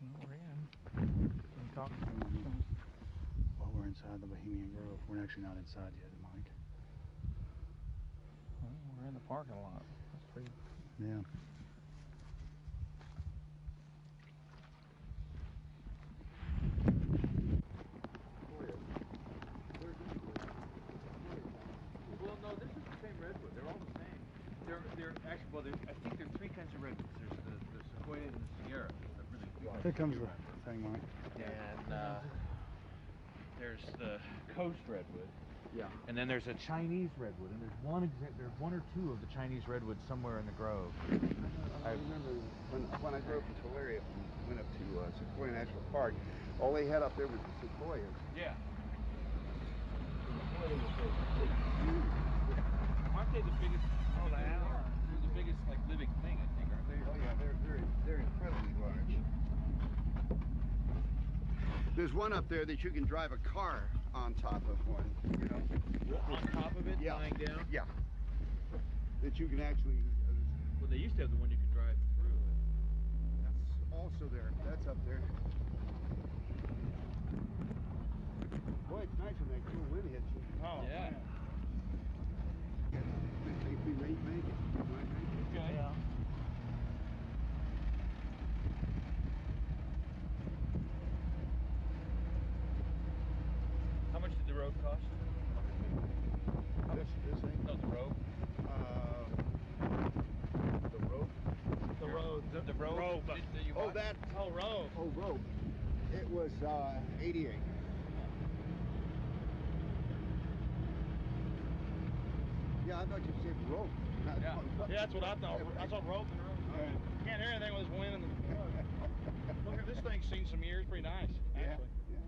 We're in. Can you talk? Well, we're inside the Bohemian Grove. We're actually not inside yet, Mike. Well, we're in the parking lot. That's pretty. Yeah. Well, no, this is the same redwood. They're all the same. They're actually, well, I think there are three kinds of redwoods. There's the Sequoia and the Sierra. Here comes the thing, Mike. And there's the coast redwood. Yeah. And then there's a Chinese redwood, and there's one or two of the Chinese redwoods somewhere in the grove. I remember when I drove from Tulare and went up to Sequoia National Park, all they had up there was the sequoias. Yeah. Aren't they the biggest? Oh, they are. They're the biggest, like, living thing, I think, aren't they? Oh yeah, they're incredibly large. There's one up there that you can drive a car on top of one, you know. On top of it, yeah. lying down? Yeah. That you can actually... well, they used to have the one you could drive through. That's also there. That's up there. Boy, it's nice when that cool wind hits you. Oh, yeah. Man. I think we may make it. We might make it. Okay. Yeah. How much did the road cost? This thing? No, the rope. The rope? The road. The rope. That you bought? That. Oh, rope. Oh, rope. It was 88. Yeah, I thought you said rope. Yeah, that's what I thought. I thought rope and rope. Right. Can't hear anything with this wind. And look at this thing's seen some years. Pretty nice, actually. Yeah.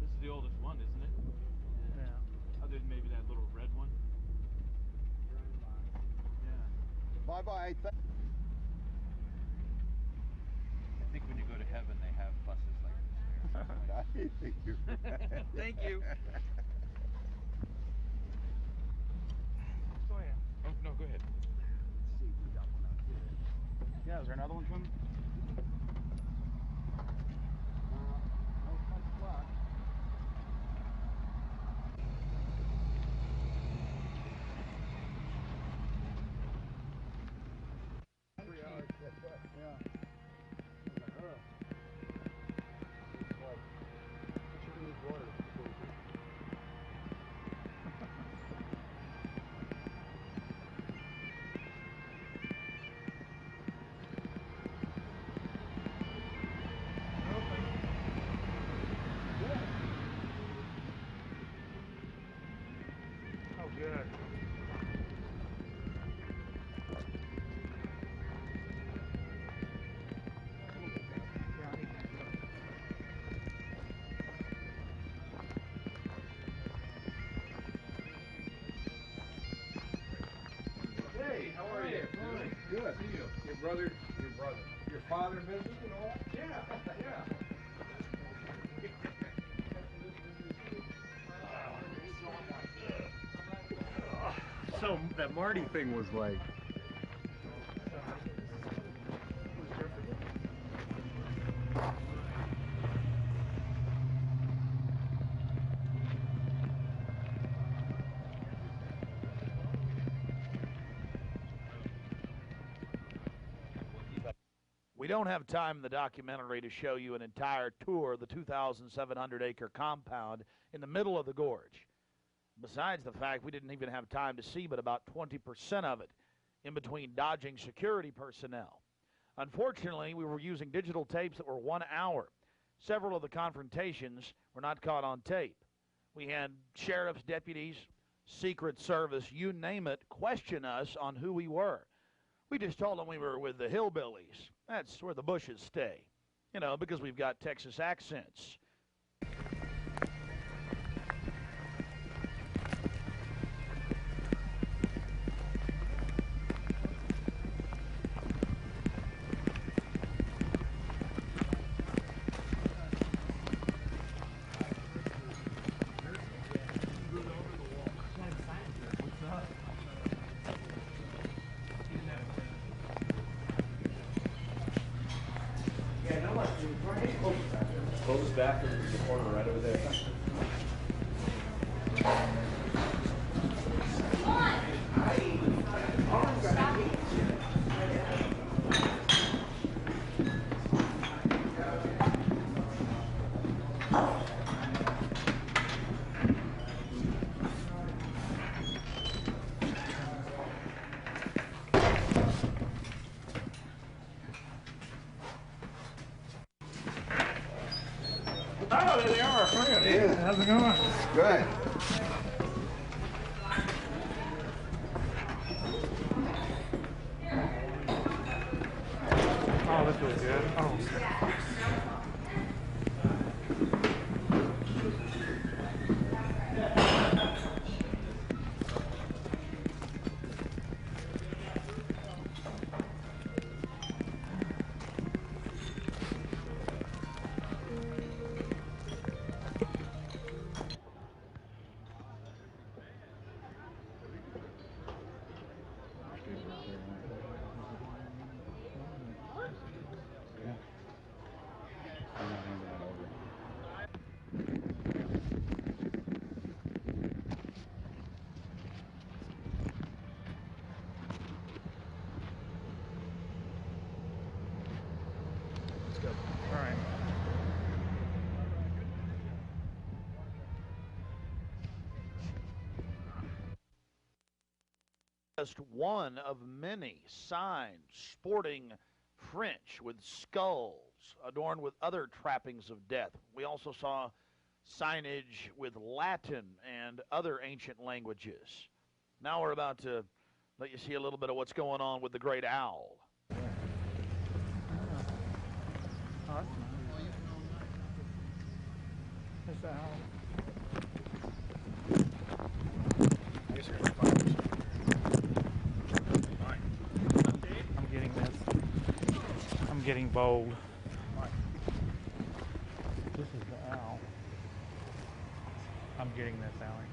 This is the oldest one, isn't it? Yeah. Other than maybe that little red one. Yeah. Bye-bye. I think when you go to heaven, they have buses like this there. Thank you. Thank you. Go ahead. Oh, no, go ahead. Let's see if we got one out here. Yeah, is there another one coming? No punch block. Yeah. It's like chicken with water. Oh, good. Your father visited and all that? Yeah, yeah. So that Marty thing was like. We don't have time in the documentary to show you an entire tour of the 2,700-acre compound in the middle of the gorge. Besides the fact we didn't even have time to see but about 20% of it in between dodging security personnel. Unfortunately, we were using digital tapes that were 1 hour. Several of the confrontations were not caught on tape. We had sheriff's deputies, Secret Service, you name it, question us on who we were. We just told them we were with the hillbillies. That's where the Bushes stay, you know, because we've got Texas accents. Close back in the corner right over there. Oh, there they are, friend. Yeah. How's it going? Good. Oh, this feels good. Oh. Let's go. All right. Just one of many signs sporting French with skulls adorned with other trappings of death. We also saw signage with Latin and other ancient languages. Now we're about to let you see a little bit of what's going on with the great owl. That's the owl. I'm getting this. I'm getting bold. This is the owl. I'm getting this, Allie.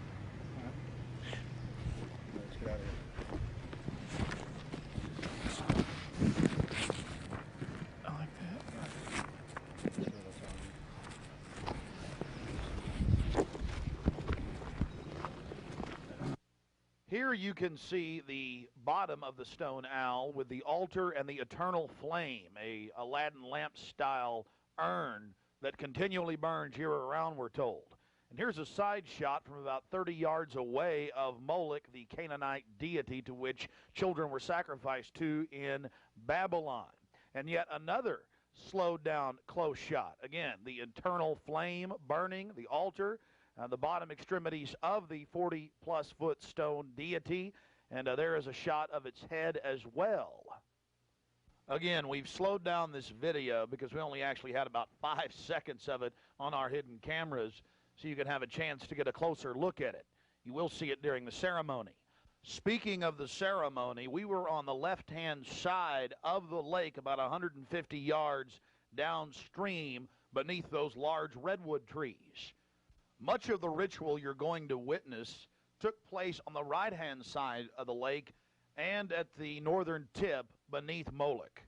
Let's get out of here. I like that. Here you can see the bottom of the stone owl with the altar and the eternal flame, a Aladdin lamp-style urn that continually burns year-round, we're told. And here's a side shot from about 30 yards away of Moloch, the Canaanite deity to which children were sacrificed to in Babylon. And yet another slowed-down close shot. Again, the eternal flame burning, the altar, the bottom extremities of the 40-plus foot stone deity, and there is a shot of its head as well. Again, we've slowed down this video because we only actually had about 5 seconds of it on our hidden cameras, so you can have a chance to get a closer look at it. You will see it during the ceremony. Speaking of the ceremony, we were on the left-hand side of the lake about 150 yards downstream beneath those large redwood trees. Much of the ritual you're going to witness took place on the right-hand side of the lake and at the northern tip beneath Moloch.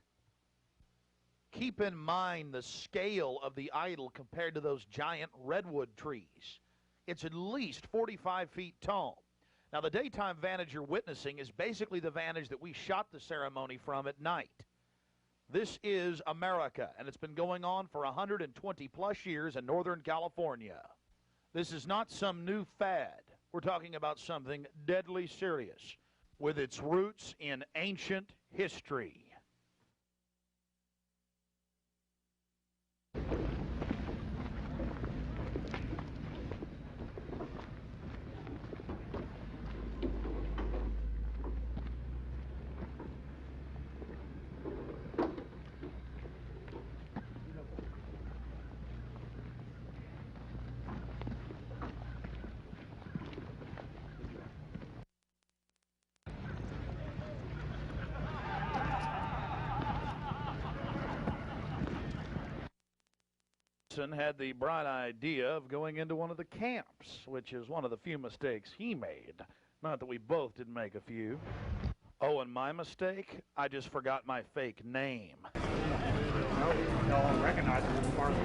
Keep in mind the scale of the idol compared to those giant redwood trees. It's at least 45 feet tall. Now, the daytime vantage you're witnessing is basically the vantage that we shot the ceremony from at night. This is America, and it's been going on for 120-plus years in Northern California. This is not some new fad. We're talking about something deadly serious with its roots in ancient history. Had the bright idea of going into one of the camps, which is one of the few mistakes he made. Not that we both didn't make a few. Oh, and my mistake? I just forgot my fake name. Y'all recognize it as part of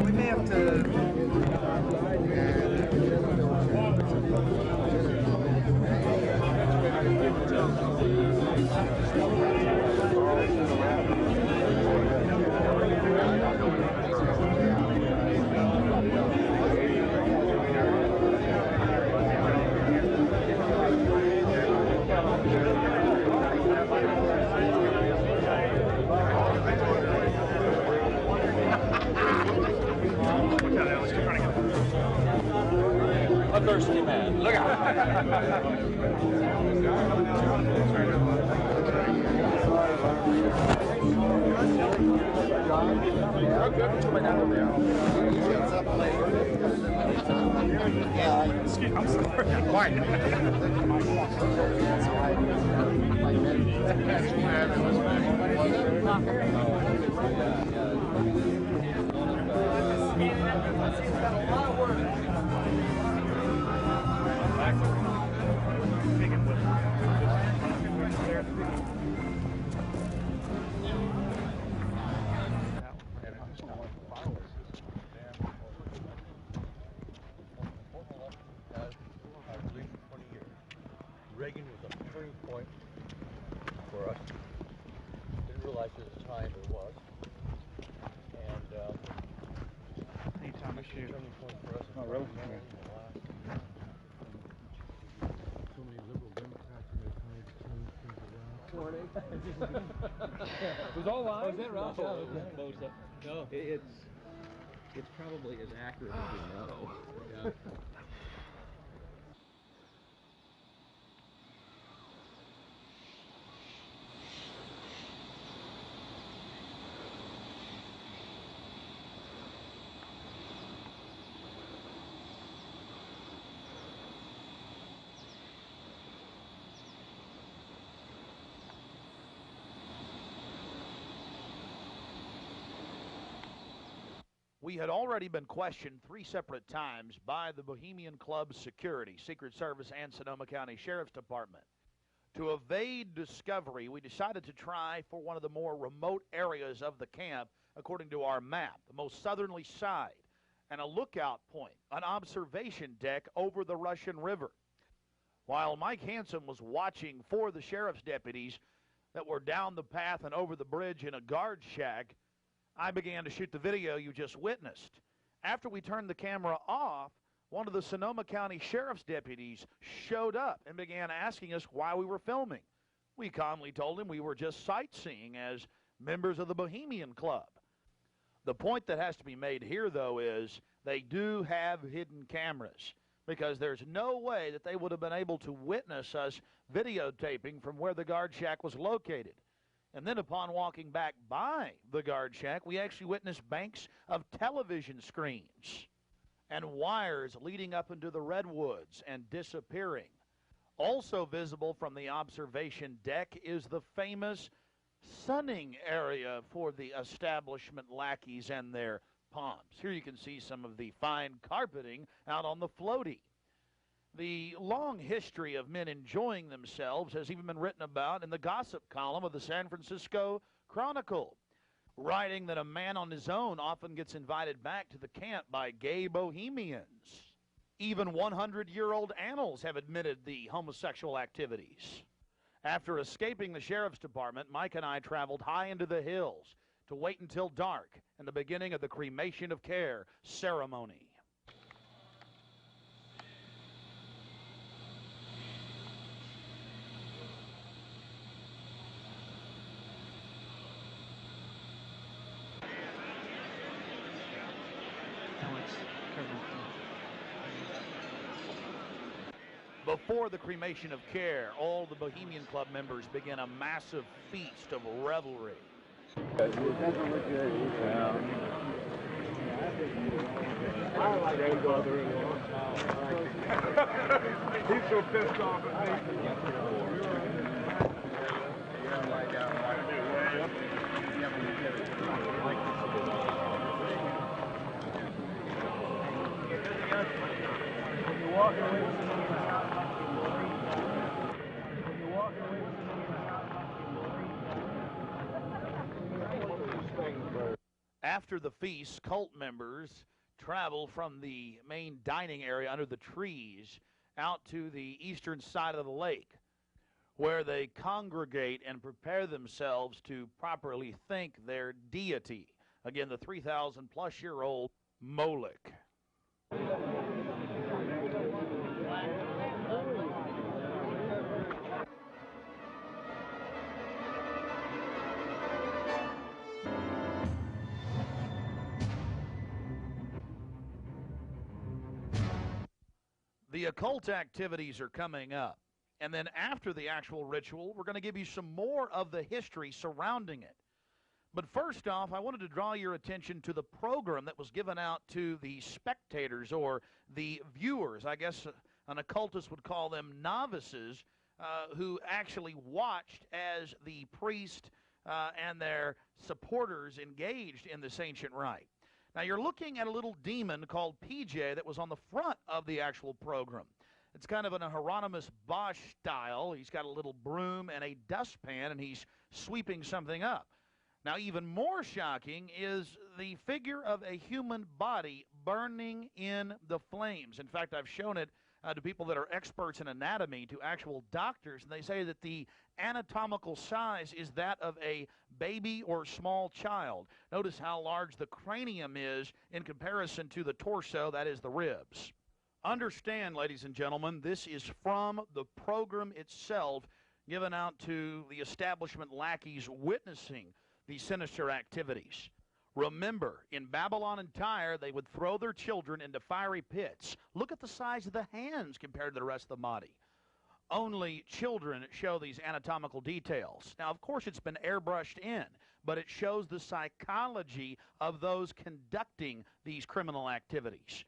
We may have to. A thirsty man. Look I'm sorry. Quiet. Reagan was a turning point for us. Didn't realize at the time it was. And anytime I shoot. Turning point for us. Oh, really? So many liberal Democrats in their time to change things around. It was all live? Oh, is that right? No, it's probably as accurate as we know. Yeah. We had already been questioned 3 separate times by the Bohemian Club's security, Secret Service, and Sonoma County Sheriff's Department. To evade discovery, we decided to try for one of the more remote areas of the camp, according to our map, the most southerly side. and a lookout point, an observation deck over the Russian River. While Mike Hansen was watching for the sheriff's deputies that were down the path and over the bridge in a guard shack, I began to shoot the video you just witnessed. After we turned the camera off, one of the Sonoma County Sheriff's deputies showed up and began asking us why we were filming. We calmly told him we were just sightseeing as members of the Bohemian Club. The point that has to be made here, though, is they do have hidden cameras, because there's no way that they would have been able to witness us videotaping from where the guard shack was located. And then upon walking back by the guard shack, we actually witnessed banks of television screens and wires leading up into the redwoods and disappearing. Also visible from the observation deck is the famous sunning area for the establishment lackeys and their pomps. Here you can see some of the fine carpeting out on the floaty. The long history of men enjoying themselves has even been written about in the gossip column of the San Francisco Chronicle, writing that a man on his own often gets invited back to the camp by gay bohemians. Even 100-year-old annals have admitted the homosexual activities. After escaping the sheriff's department, Mike and I traveled high into the hills to wait until dark and the beginning of the cremation of care ceremony. Before the cremation of care, all the Bohemian Club members begin a massive feast of revelry. He's so pissed off at After the feast, cult members travel from the main dining area under the trees out to the eastern side of the lake, where they congregate and prepare themselves to properly thank their deity. Again, the 3,000-plus-year-old Moloch. The occult activities are coming up. And then after the actual ritual, we're going to give you some more of the history surrounding it. But first off, I wanted to draw your attention to the program that was given out to the spectators or the viewers. I guess an occultist would call them novices, who actually watched as the priest and their supporters engaged in this ancient rite. Now, you're looking at a little demon called PJ that was on the front of the actual program. It's kind of in a Hieronymus Bosch style. He's got a little broom and a dustpan, and he's sweeping something up. Now, even more shocking is the figure of a human body burning in the flames. In fact, I've shown it to people that are experts in anatomy, to actual doctors, and they say that the anatomical size is that of a baby or small child. Notice how large the cranium is in comparison to the torso, that is the ribs. Understand, ladies and gentlemen, this is from the program itself given out to the establishment lackeys witnessing the sinister activities. Remember, in Babylon and Tyre, they would throw their children into fiery pits. Look at the size of the hands compared to the rest of the body. Only children show these anatomical details. Now, of course, it's been airbrushed in, but it shows the psychology of those conducting these criminal activities.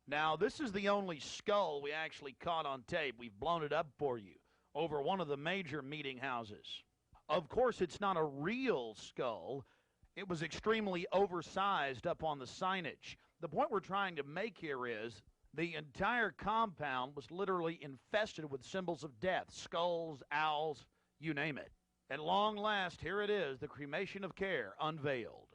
Now, this is the only skull we actually caught on tape. We've blown it up for you over one of the major meeting houses. Of course, it's not a real skull. It was extremely oversized up on the signage. The point we're trying to make here is the entire compound was literally infested with symbols of death, skulls, owls, you name it. At long last, here it is, the cremation of care unveiled.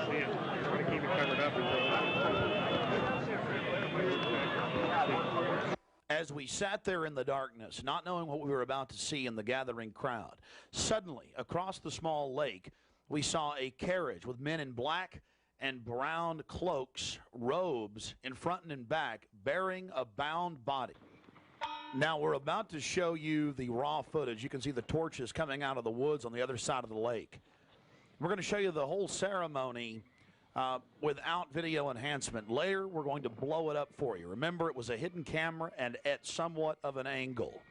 Yeah, try to keep it covered up until. As we sat there in the darkness, not knowing what we were about to see in the gathering crowd, suddenly, across the small lake, we saw a carriage with men in black and brown cloaks, robes, in front and in back, bearing a bound body. Now, we're about to show you the raw footage. You can see the torches coming out of the woods on the other side of the lake. We're going to show you the whole ceremony without video enhancement. Later, we're going to blow it up for you. Remember, it was a hidden camera and at somewhat of an angle.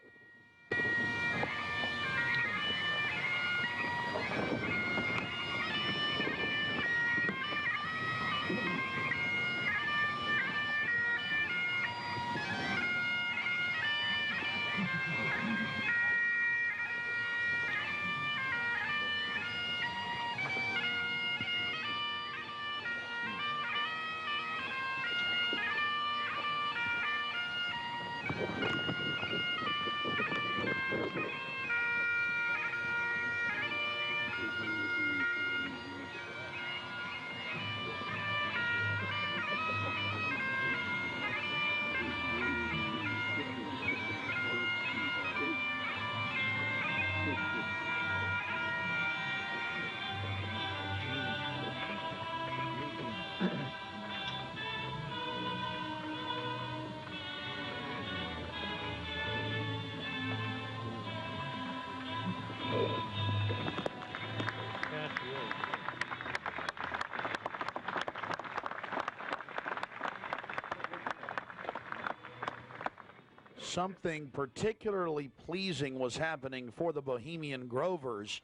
Something particularly pleasing was happening for the Bohemian Grovers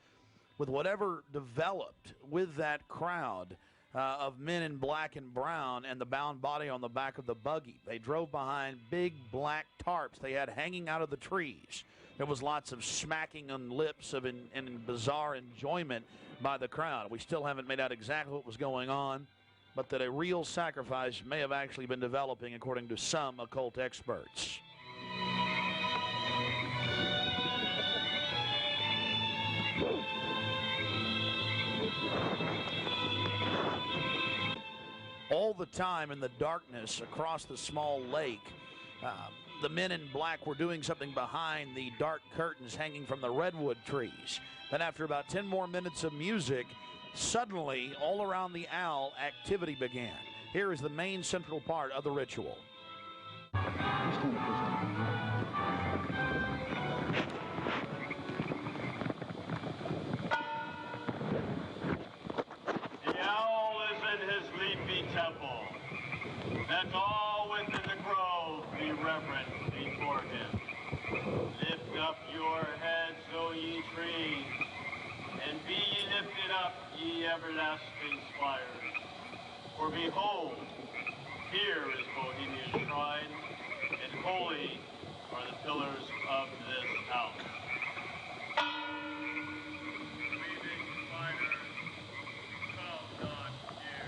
with whatever developed with that crowd of men in black and brown and the bound body on the back of the buggy. They drove behind big black tarps they had hanging out of the trees. There was lots of smacking on lips of and bizarre enjoyment by the crowd. We still haven't made out exactly what was going on, but that a real sacrifice may have actually been developing according to some occult experts. All the time in the darkness across the small lake, the men in black were doing something behind the dark curtains hanging from the redwood trees. Then after about 10 more minutes of music, suddenly all around the owl activity began. Here is the main central part of the ritual. The owl is in his leafy temple. Let all within the grove be reverent before him. Lift up your heads, O ye trees, and be ye lifted up, ye everlasting spires. For behold, here is Bohemia's shrine, and holy are the pillars of this house. Breathing spiders, come not near.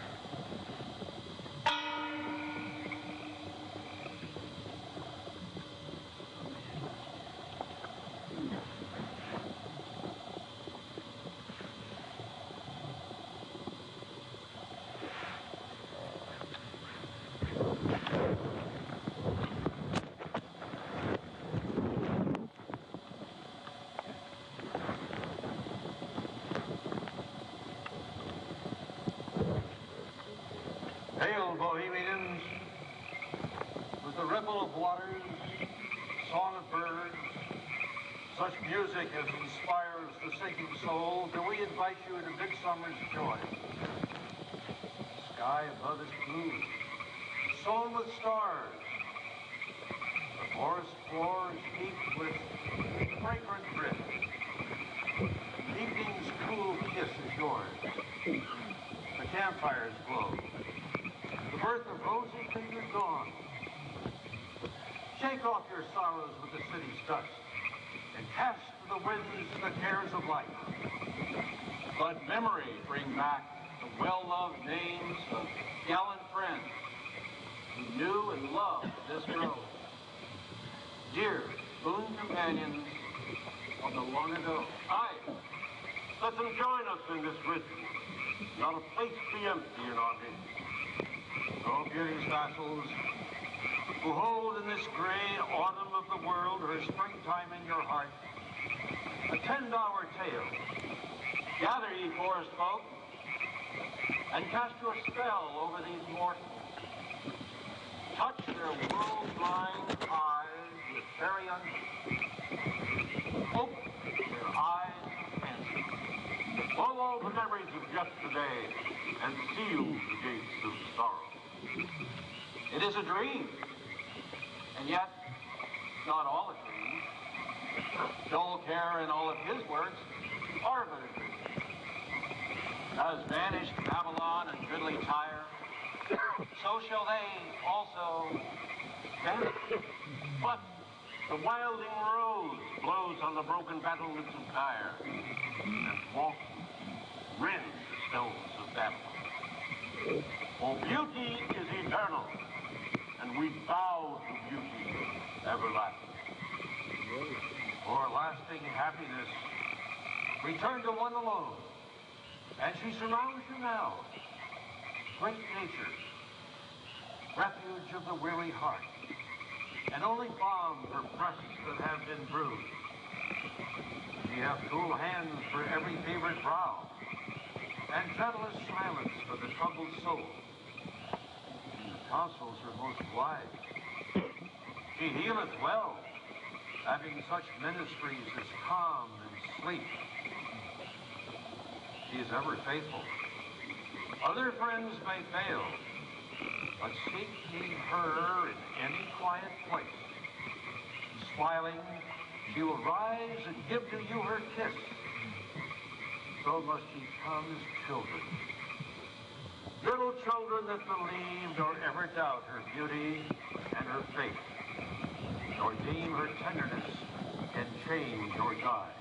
Hail, Bohemians! With the ripple of waters, song of birds, such music as inspires the sinking soul, do we invite you into midsummer's joy. The sky above is blue, sown with stars. The forest floor is heaped with fragrant drift. Evening's cool kiss is yours. The campfires glow. The birth of rosy-fingered dawn. Shake off your sorrows with the city's dust and cast to the winds the cares of life. Let memory bring back the well-loved names of gallant friends who knew and loved this grove. Dear boon companions of the long ago. Aye, let them join us in this ritual. not a place be empty in our midst. Oh, beauty's vassals, who hold in this gray autumn of the world her springtime in your heart, attend our tale. Gather, ye forest folk, and cast your spell over these mortals. Touch their world-blind eyes with fairy unction. Open their eyes of fancy. Blow all the memories of yesterday and seal the gates of sorrow. It is a dream, and yet not all a dream. Joel Kerr and all of his works are but a dream. As vanished Babylon and goodly Tyre, so shall they also vanish. But the wilding rose blows on the broken battlements of Tyre, and walks rends the stones of Babylon. For beauty is eternal, and we bow to beauty everlasting. For lasting happiness, return to one alone, and she surrounds you now. Great nature, refuge of the weary heart, and only balm for breasts that have been bruised. She hath cool hands for every favored brow, and gentlest silence for the troubled soul. The counsels are most wise. She healeth well, having such ministries as calm and sleep. She is ever faithful. Other friends may fail, but seek ye her in any quiet place. Smiling, she will rise and give to you her kiss. So must ye come as children. Little children that believe nor ever doubt her beauty and her faith, nor deem her tenderness can change or die.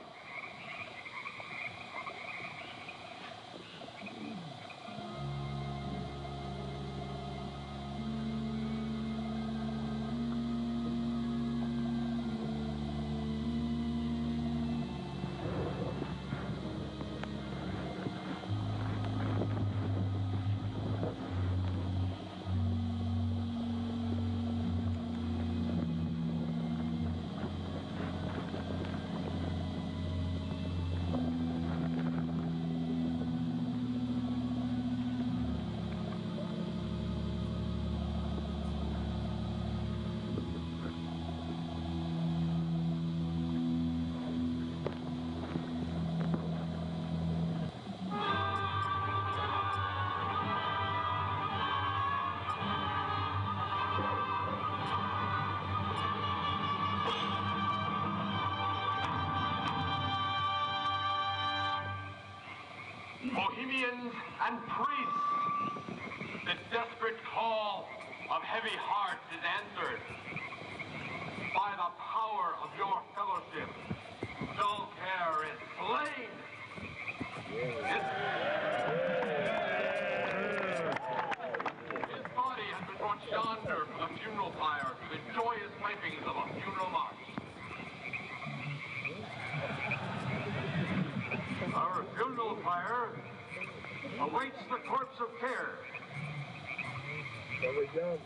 Bohemians and priests, the desperate call of heavy hearts is answered. By the power of your fellowship, Joel Kerr is slain. His body has been brought yonder from the funeral pyre to the joyous pipings of a funeral march. Our funeral pyre awaits the corpse of Kerr. There we go.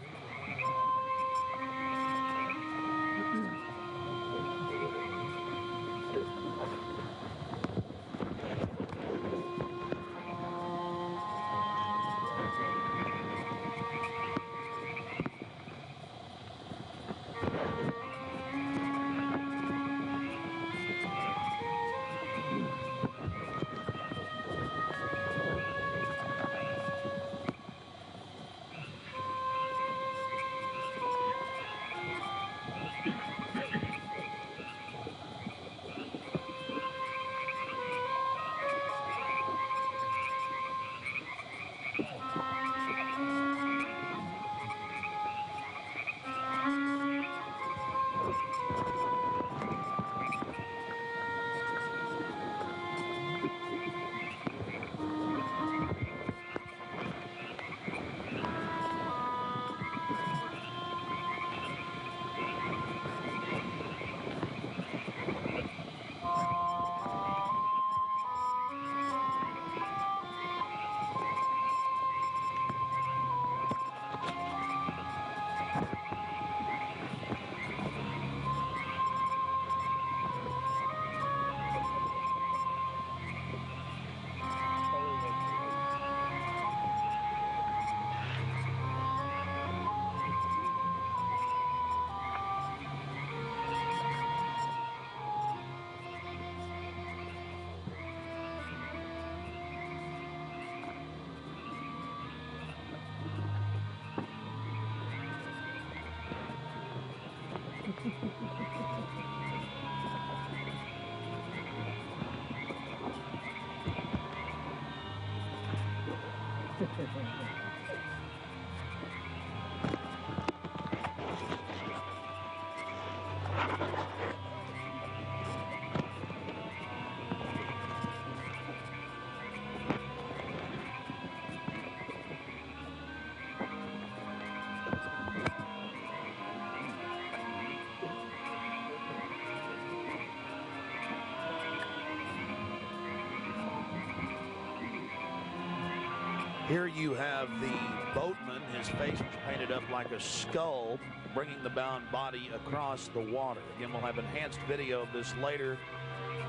Here you have the boatman, his face was painted up like a skull, bringing the bound body across the water. Again, we'll have enhanced video of this later.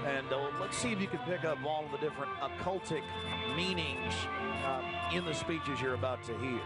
And let's see if you can pick up all of the different occultic meanings in the speeches you're about to hear.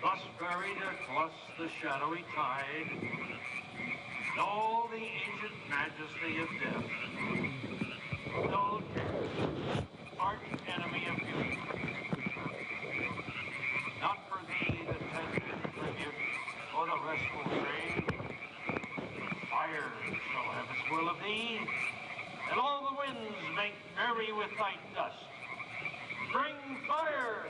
Thus buried across the shadowy tide, in all the ancient majesty of death, dull care, arch enemy of beauty. Not for thee the tender tribute or the restful grave. Fire shall have its will of thee, and all the winds make merry with thy dust. Bring fire!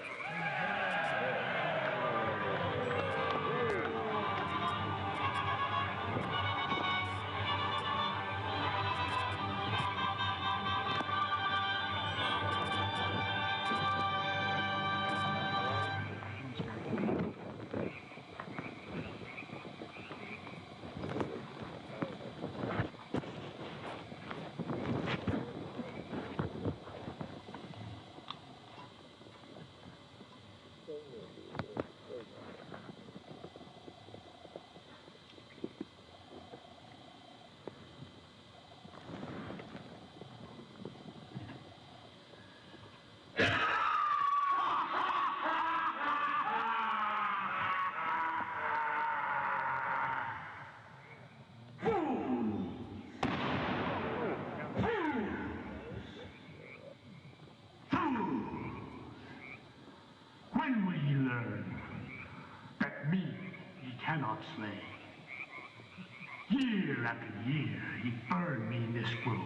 When will ye learn that me ye cannot slay? Year after year ye burn me in this grove,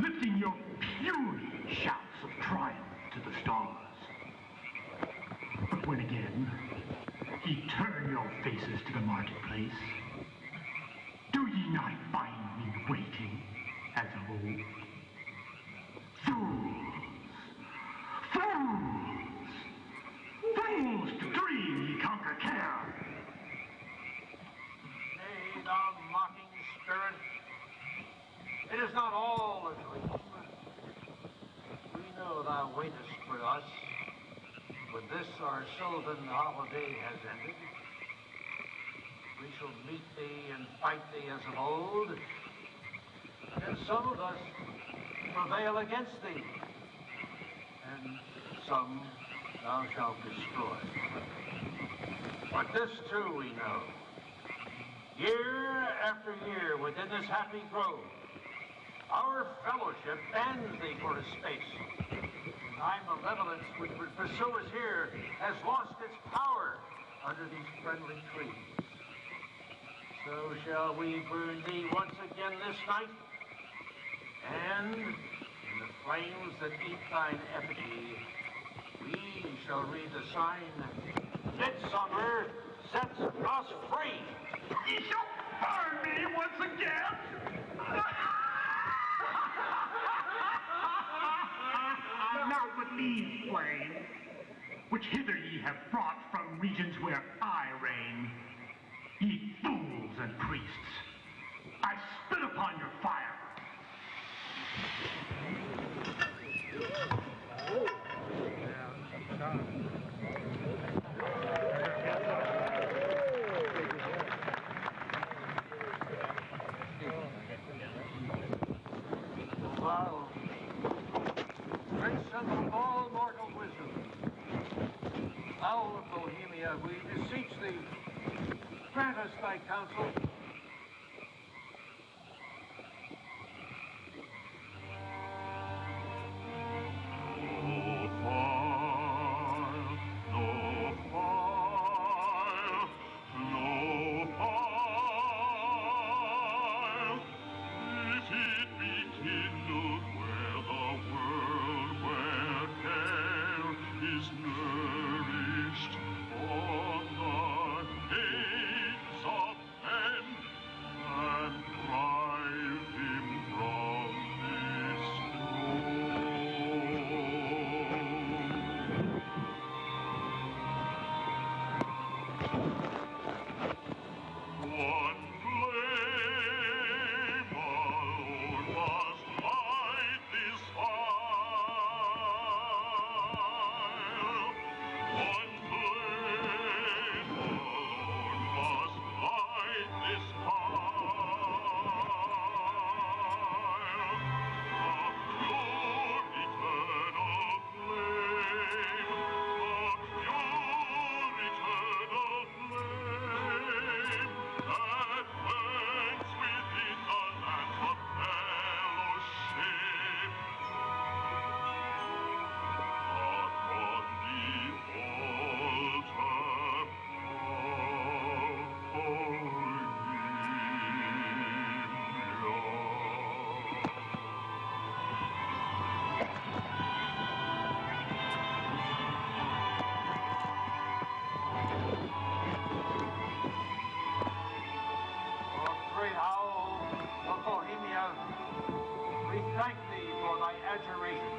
lifting your puny shouts of triumph to the stars. But when again ye turn your faces to the marketplace, do ye not find me waiting as of old? Fools to dream ye conquer care. Nay, thou mocking spirit, it is not all a dream. We know thou waitest for us when this our sylvan holiday has ended. We shall meet thee and fight thee as of old, and some of us prevail against thee, and some thou shalt destroy. But this too we know. Year after year within this happy grove, our fellowship bans thee for a space. Thy malevolence which would pursue us here has lost its power under these friendly trees. So shall we burn thee once again this night, and in the flames that eat thine effigy, we shall read the sign, Midsummer sets us free. Ye shall burn me once again? Now but these flames, which hither ye have brought from regions where I reign, ye fools and priests, I spit upon your fire. Wow. Prince of all mortal wisdom, Owl of Bohemia, we beseech thee, grant us thy counsel. Great Owl of Bohemia, we thank thee for thy adjuration.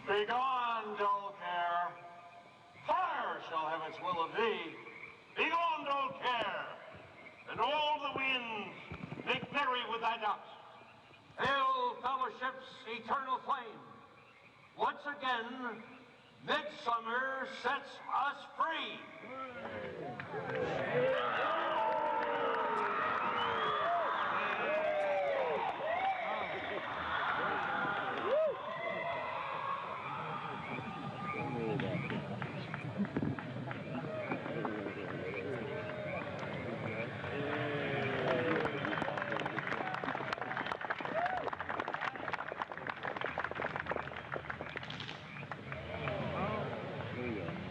Begone, dull care. Fire shall have its will of thee. Begone, dull care. And all the winds make merry with thy dust. Hail, fellowship's eternal flame. Once again, midsummer sets us free. There you go.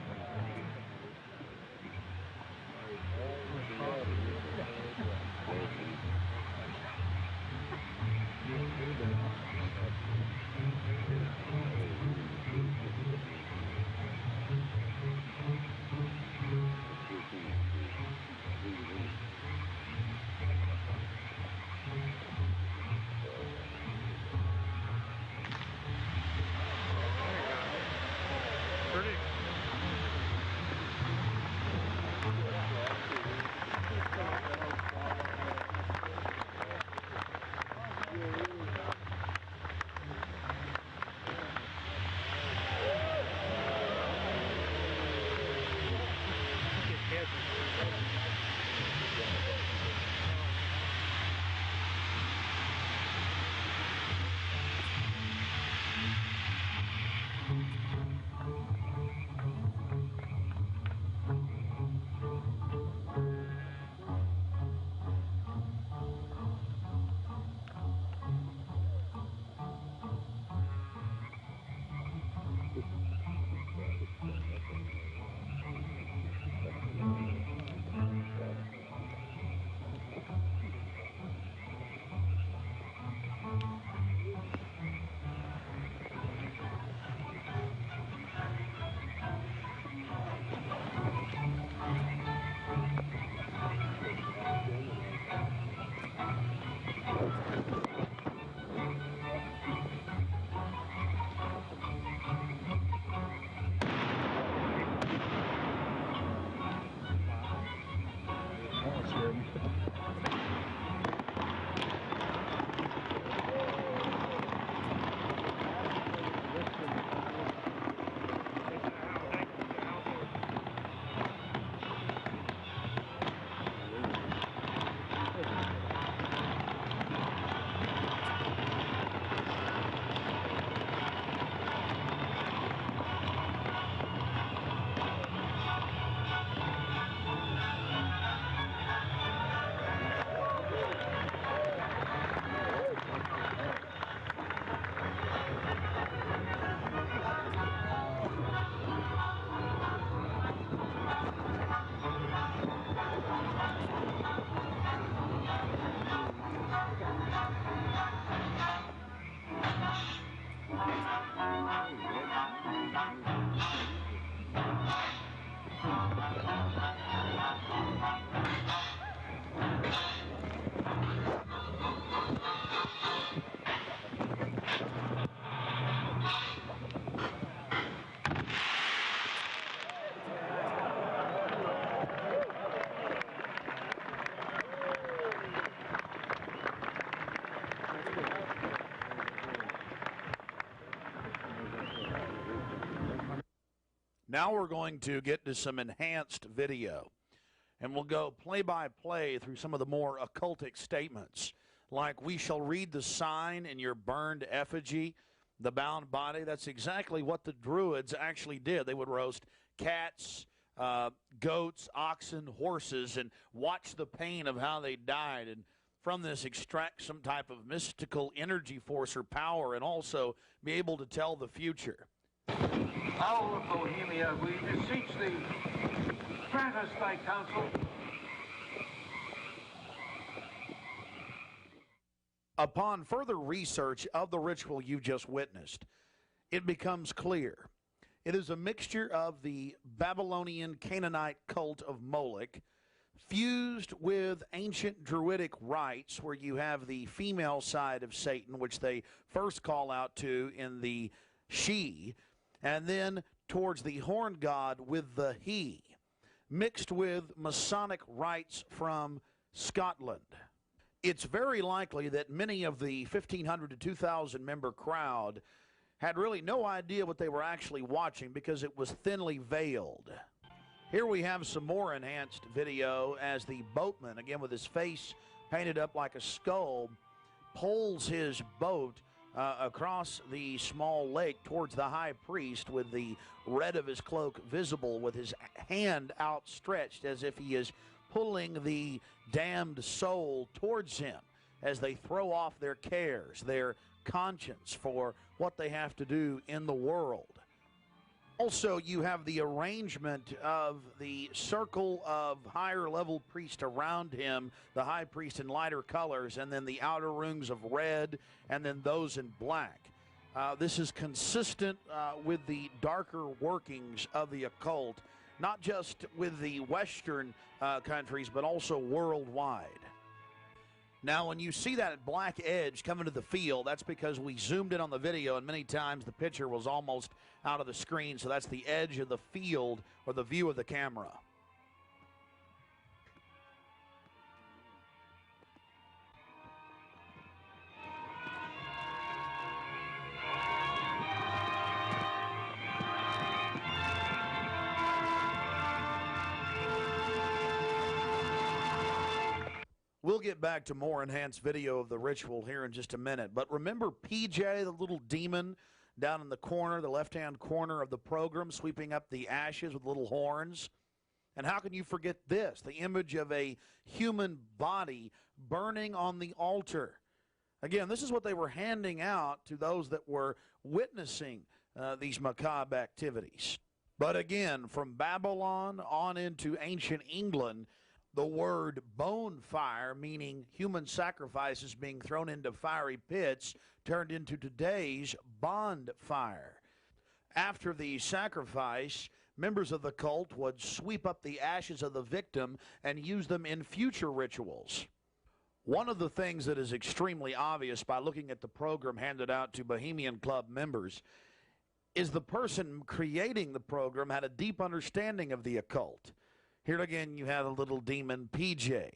Now we're going to get to some enhanced video, and we'll go play by play through some of the more occultic statements, like we shall read the sign in your burned effigy, the bound body. That's exactly what the Druids actually did. They would roast cats, goats, oxen, horses, and watch the pain of how they died, and from this extract some type of mystical energy force or power, and also be able to tell the future. Owl of Bohemia, we beseech thee, grant us thy counsel. Upon further research of the ritual you just witnessed, it becomes clear. It is a mixture of the Babylonian Canaanite cult of Moloch fused with ancient Druidic rites, where you have the female side of Satan, which they first call out to in the she, and then towards the horn god with the he, mixed with Masonic rites from Scotland. It's very likely that many of the 1,500 to 2,000 member crowd had really no idea what they were actually watching because it was thinly veiled. Here we have some more enhanced video as the boatman, again with his face painted up like a skull, pulls his boat across the small lake towards the high priest with the red of his cloak visible, with his hand outstretched as if he is pulling the damned soul towards him as they throw off their cares, their conscience for what they have to do in the world. Also, you have the arrangement of the circle of higher level priests around him, the high priest in lighter colors, and then the outer rings of red, and then those in black. This is consistent with the darker workings of the occult, not just with the Western countries, but also worldwide. Now, when you see that black edge coming to the field, that's because we zoomed in on the video, and many times the picture was almost out of the screen, so that's the edge of the field or the view of the camera. We'll get back to more enhanced video of the ritual here in just a minute. But remember PJ, the little demon down in the corner, the left-hand corner of the program, sweeping up the ashes with little horns? And how can you forget this? The image of a human body burning on the altar. Again, this is what they were handing out to those that were witnessing these macabre activities. But again, from Babylon on into ancient England, the word bone fire, meaning human sacrifices being thrown into fiery pits, turned into today's bond fire. After the sacrifice, members of the cult would sweep up the ashes of the victim and use them in future rituals. One of the things that is extremely obvious by looking at the program handed out to Bohemian Club members is the person creating the program had a deep understanding of the occult. Here again, you have a little demon, PJ.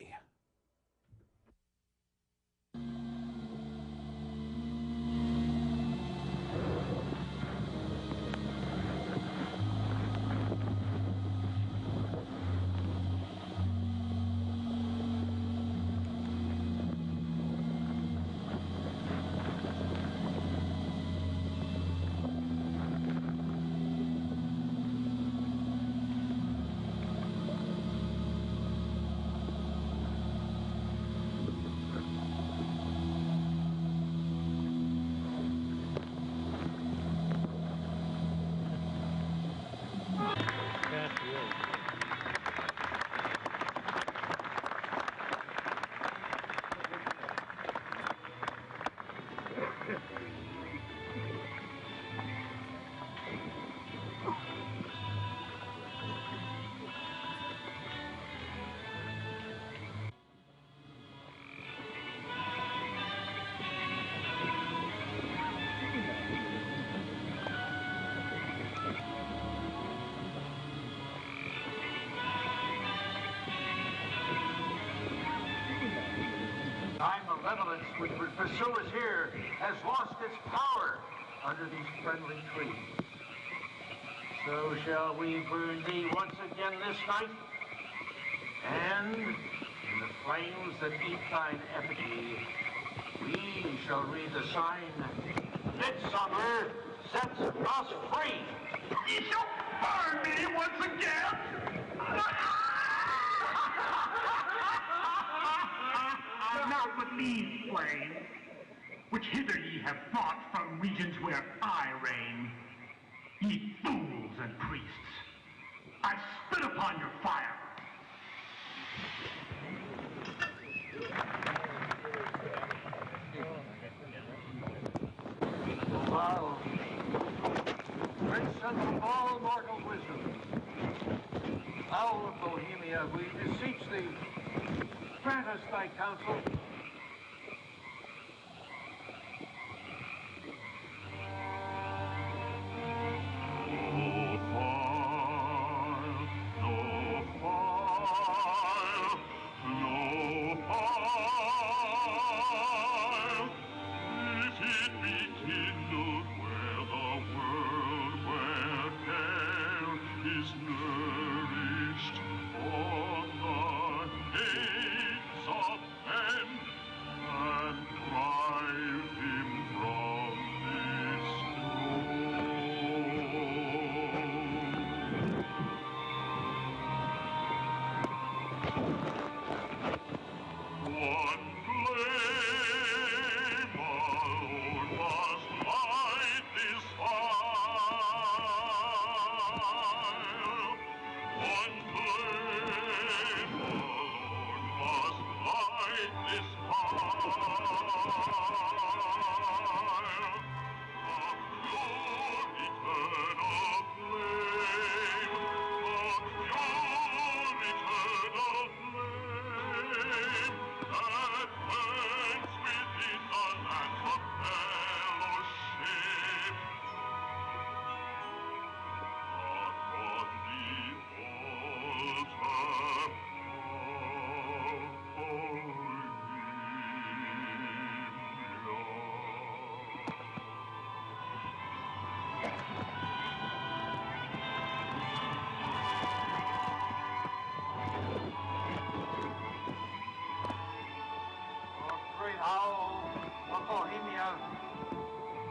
Time malevolence which would pursue us here has lost its power under these friendly trees. So shall we burn thee once again this night, and in the flames that eat thine effigy, we shall read the sign, Midsummer sets us free. You shall burn me once again! Now but leave, flame, which hither ye have brought from regions where I reign. Ye fools and priests, I spit upon your fire. Thou, Prince of all mortal wisdom, thou of Bohemia, we beseech thee, grant us thy counsel. Of Bohemia,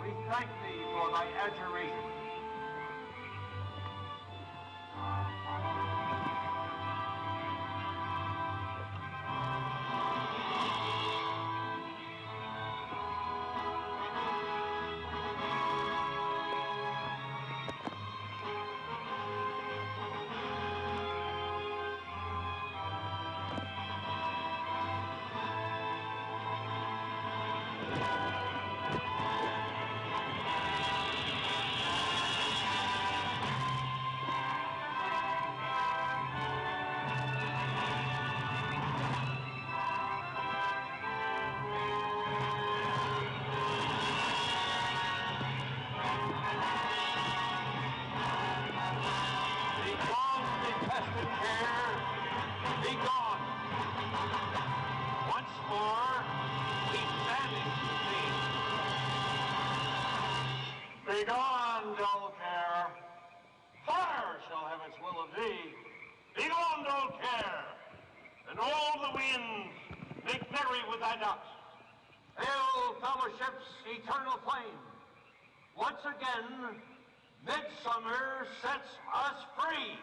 we thank thee for thy adjuration. Begone, dull care. Fire shall have its will of thee. Begone, dull care. And all the winds make merry with thy dust. Hail, fellowship's eternal flame. Once again, midsummer sets us free.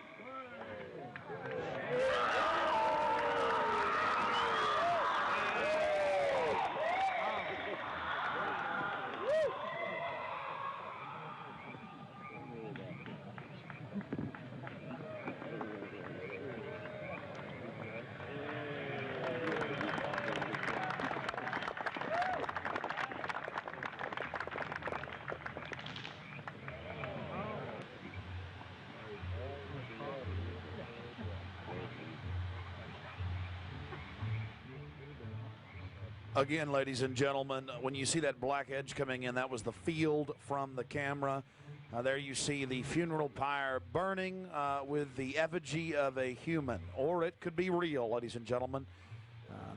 Again, ladies and gentlemen, when you see that black edge coming in, that was the field from the camera. There you see the funeral pyre burning with the effigy of a human, or it could be real, ladies and gentlemen.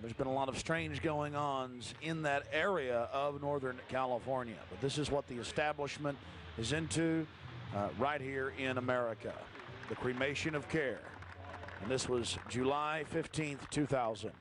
There's been a lot of strange going-ons in that area of Northern California, but this is what the establishment is into. right here in America. The cremation of care. And this was July 15th, 2000.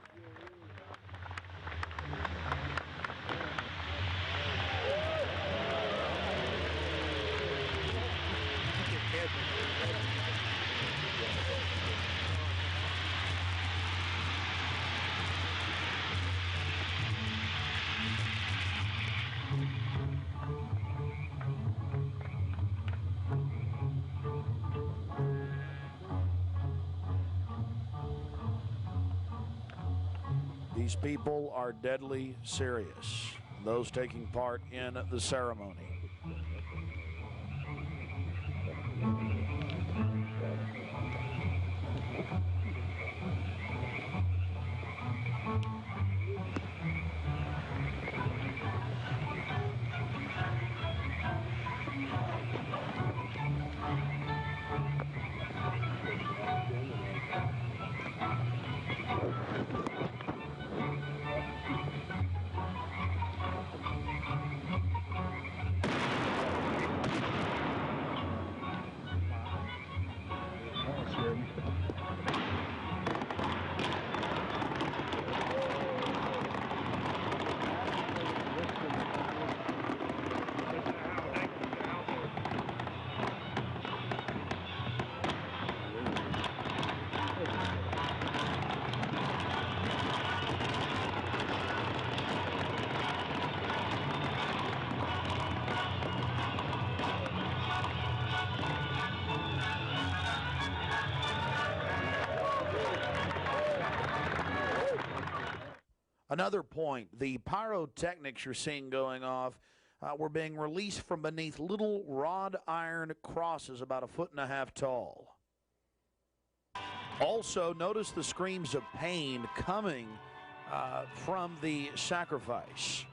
These people are deadly serious, those taking part in the ceremony. Another point, the pyrotechnics you're seeing going off were being released from beneath little wrought iron crosses about 1.5 feet tall. Also, notice the screams of pain coming from the sacrifice.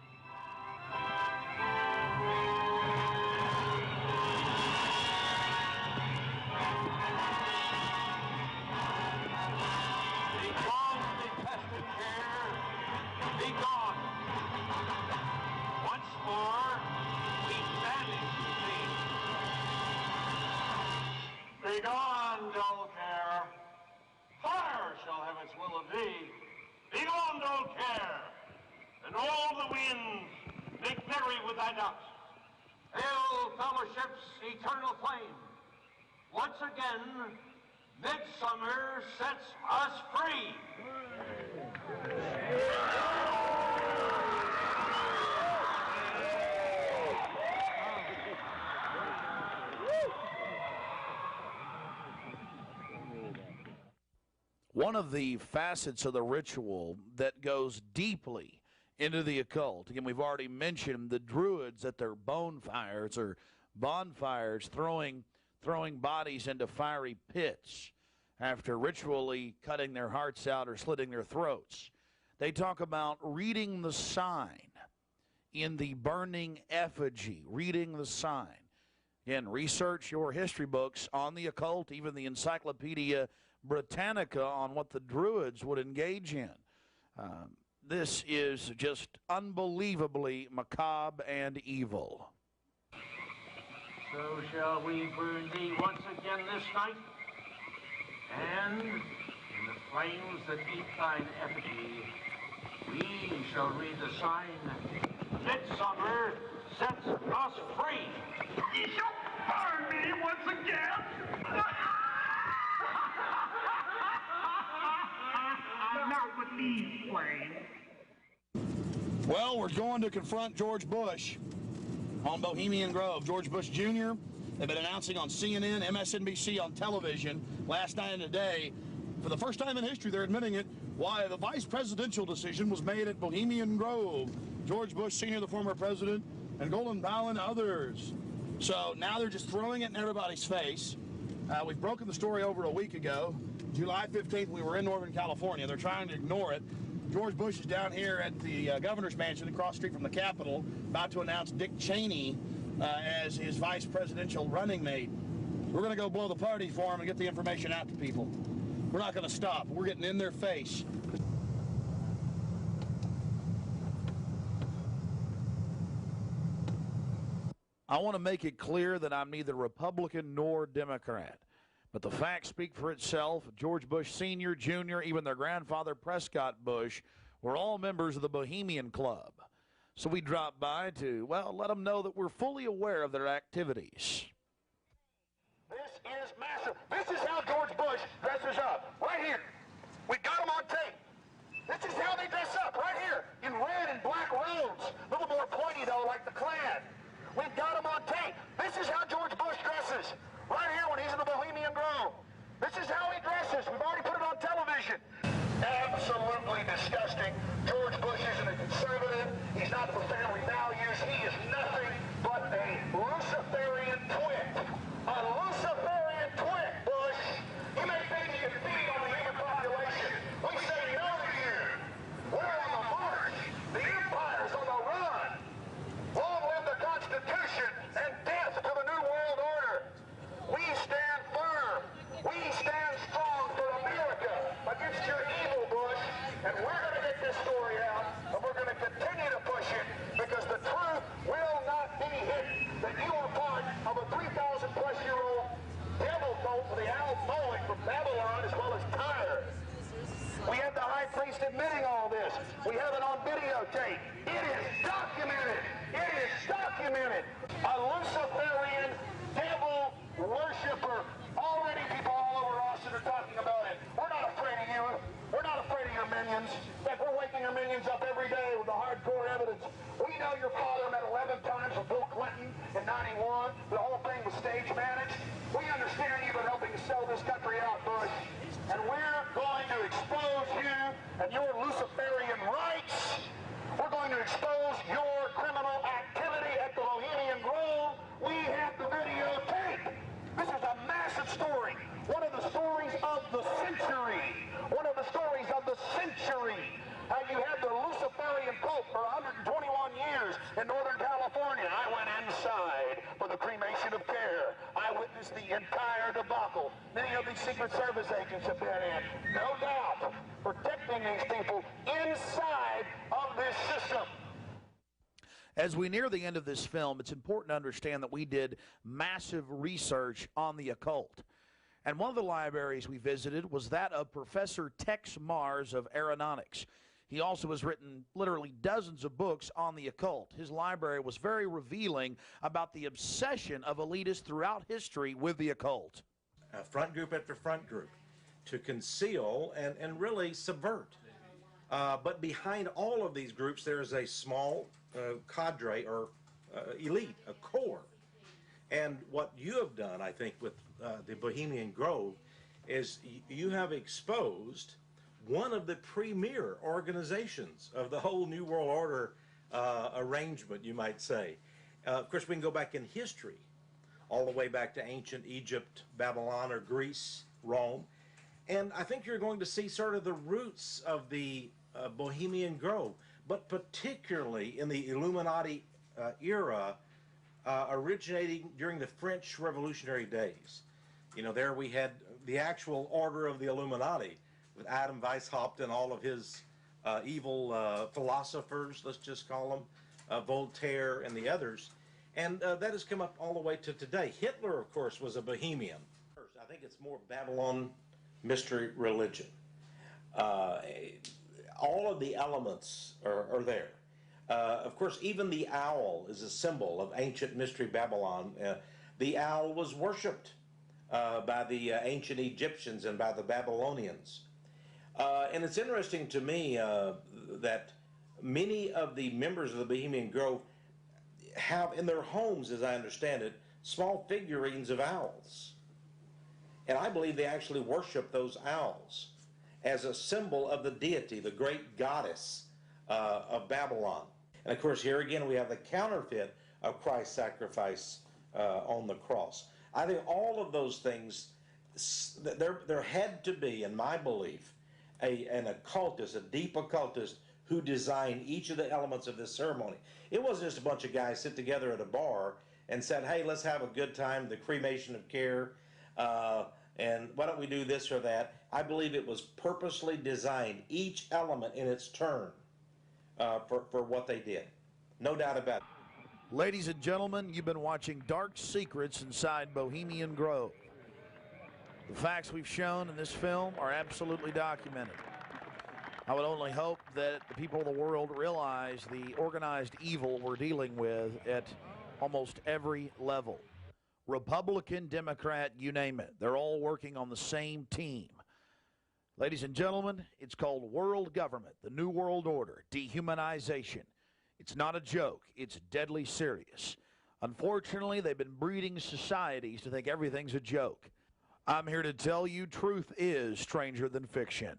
Begone, dull care. Fire shall have its will of thee. Begone, dull care. And all the winds make merry with thy dust. Hail, fellowship's eternal flame. Once again, midsummer sets us free. One of the facets of the ritual that goes deeply into the occult, again, we've already mentioned the Druids at their bonfires or bonfires throwing bodies into fiery pits after ritually cutting their hearts out or slitting their throats. They talk about reading the sign in the burning effigy, reading the sign. Again, research your history books on the occult, even the Encyclopedia Britannica on what the Druids would engage in. This is just unbelievably macabre and evil. So shall we burn thee once again this night, and in the flames that eat thine effigy, we shall read the sign, Midsummer sets us free. Ye shall burn me once again. Now with these flames. Well, we're going to confront George Bush on Bohemian Grove. George Bush Jr. They've been announcing on CNN, MSNBC, on television last night and today. For the first time in history, they're admitting it, why the vice presidential decision was made at Bohemian Grove. George Bush Sr., the former president, and Colin Powell and others. So now they're just throwing it in everybody's face. We've broken the story over a week ago. July 15th, we were in Northern California. They're trying to ignore it. George Bush is down here at the governor's mansion across the street from the Capitol, about to announce Dick Cheney as his vice presidential running mate. We're going to go blow the party for him and get the information out to people. We're not going to stop. We're getting in their face. I want to make it clear that I'm neither Republican nor Democrat. But the facts speak for itself. George Bush Sr., Jr., even their grandfather Prescott Bush were all members of the Bohemian Club. So we dropped by to, well, let them know that we're fully aware of their activities. This is massive. This is how George Bush dresses up, right here. We got him on tape. This is how they dress up, right here, in red and black robes. A little more pointy, though, like the Klan. We've got him on tape. This is how George Bush dresses, right here when he's in the Bohemian Grove. This is how he dresses. We've already put it on television. Absolutely disgusting. George Bush isn't a conservative. He's not for family values. He is nothing but a Luciferian twit. A Luciferian twit, Bush. You may think you can feed on the human population. We say no to you. We're on the march. The empire's on the run. Long live the Constitution and death to the New World Order. We stand firm. We stand strong for America against your evil, Bush. And we're going to get this story out, and we're going to continue to push it, because the truth will not be hidden that you are part of a 3,000-plus-year-old devil cult for the owl mowing from Babylon as well as Tyre. We have the high priest admitting all this. We have it on videotape. It is documented. It is documented. A Luciferian devil worshiper. Already people all over Austin are talking about it. We're not afraid of you. We're not afraid of your minions. In fact, we're waking our minions up every day with the hardcore evidence. We know your father met 11 times with Bill Clinton in '91. The whole thing was stage managed. We understand you've been helping to sell this country out, Bush. And we're going to expose you and your Luciferian rights. We're going to expose your criminal activity at the Bohemian Grove. We have the videotape. This is a massive story. One of the stories of the century. One of the stories of the century. How you had the Luciferian cult for 121 years in Northern California. I went inside for the cremation of care. I witnessed the entire debacle. Many of these Secret Service agents have been in, no doubt, protecting these people inside of this system. As we near the end of this film, it's important to understand that we did massive research on the occult. And one of the libraries we visited was that of Professor Tex Mars of Aeronautics. He also has written literally dozens of books on the occult. His library was very revealing about the obsession of elitists throughout history with the occult. Front group after front group to conceal and really subvert. But behind all of these groups, there is a small cadre or elite, a core. And what you have done, I think, with the Bohemian Grove is you have exposed one of the premier organizations of the whole New World Order arrangement, you might say. Of course, we can go back in history, all the way back to ancient Egypt, Babylon, or Greece, Rome. And I think you're going to see sort of the roots of the Bohemian Grove, but particularly in the Illuminati era, originating during the French Revolutionary days. You know, there we had the actual order of the Illuminati, with Adam Weishaupt and all of his evil philosophers, let's just call them, Voltaire and the others. And that has come up all the way to today. Hitler, of course, was a Bohemian. I think it's more Babylon mystery religion. All of the elements are there. Of course, even the owl is a symbol of ancient mystery Babylon. The owl was worshipped by the ancient Egyptians and by the Babylonians. And it's interesting to me that many of the members of the Bohemian Grove have in their homes, as I understand it, small figurines of owls. And I believe they actually worship those owls as a symbol of the deity, the great goddess of Babylon. And of course, here again, we have the counterfeit of Christ's sacrifice on the cross. I think all of those things, there had to be, in my belief, an occultist, a deep occultist, who designed each of the elements of this ceremony. It wasn't just a bunch of guys sit together at a bar and said, hey, let's have a good time, the cremation of care, and why don't we do this or that. I believe it was purposely designed, each element in its turn, for what they did. No doubt about it. Ladies and gentlemen, you've been watching Dark Secrets inside Bohemian Grove. The facts we've shown in this film are absolutely documented. I would only hope that the people of the world realize the organized evil we're dealing with at almost every level. Republican, Democrat, you name it. They're all working on the same team. Ladies and gentlemen, it's called world government, the New World Order, dehumanization. It's not a joke. It's deadly serious. Unfortunately, they've been breeding societies to think everything's a joke. I'm here to tell you truth is stranger than fiction.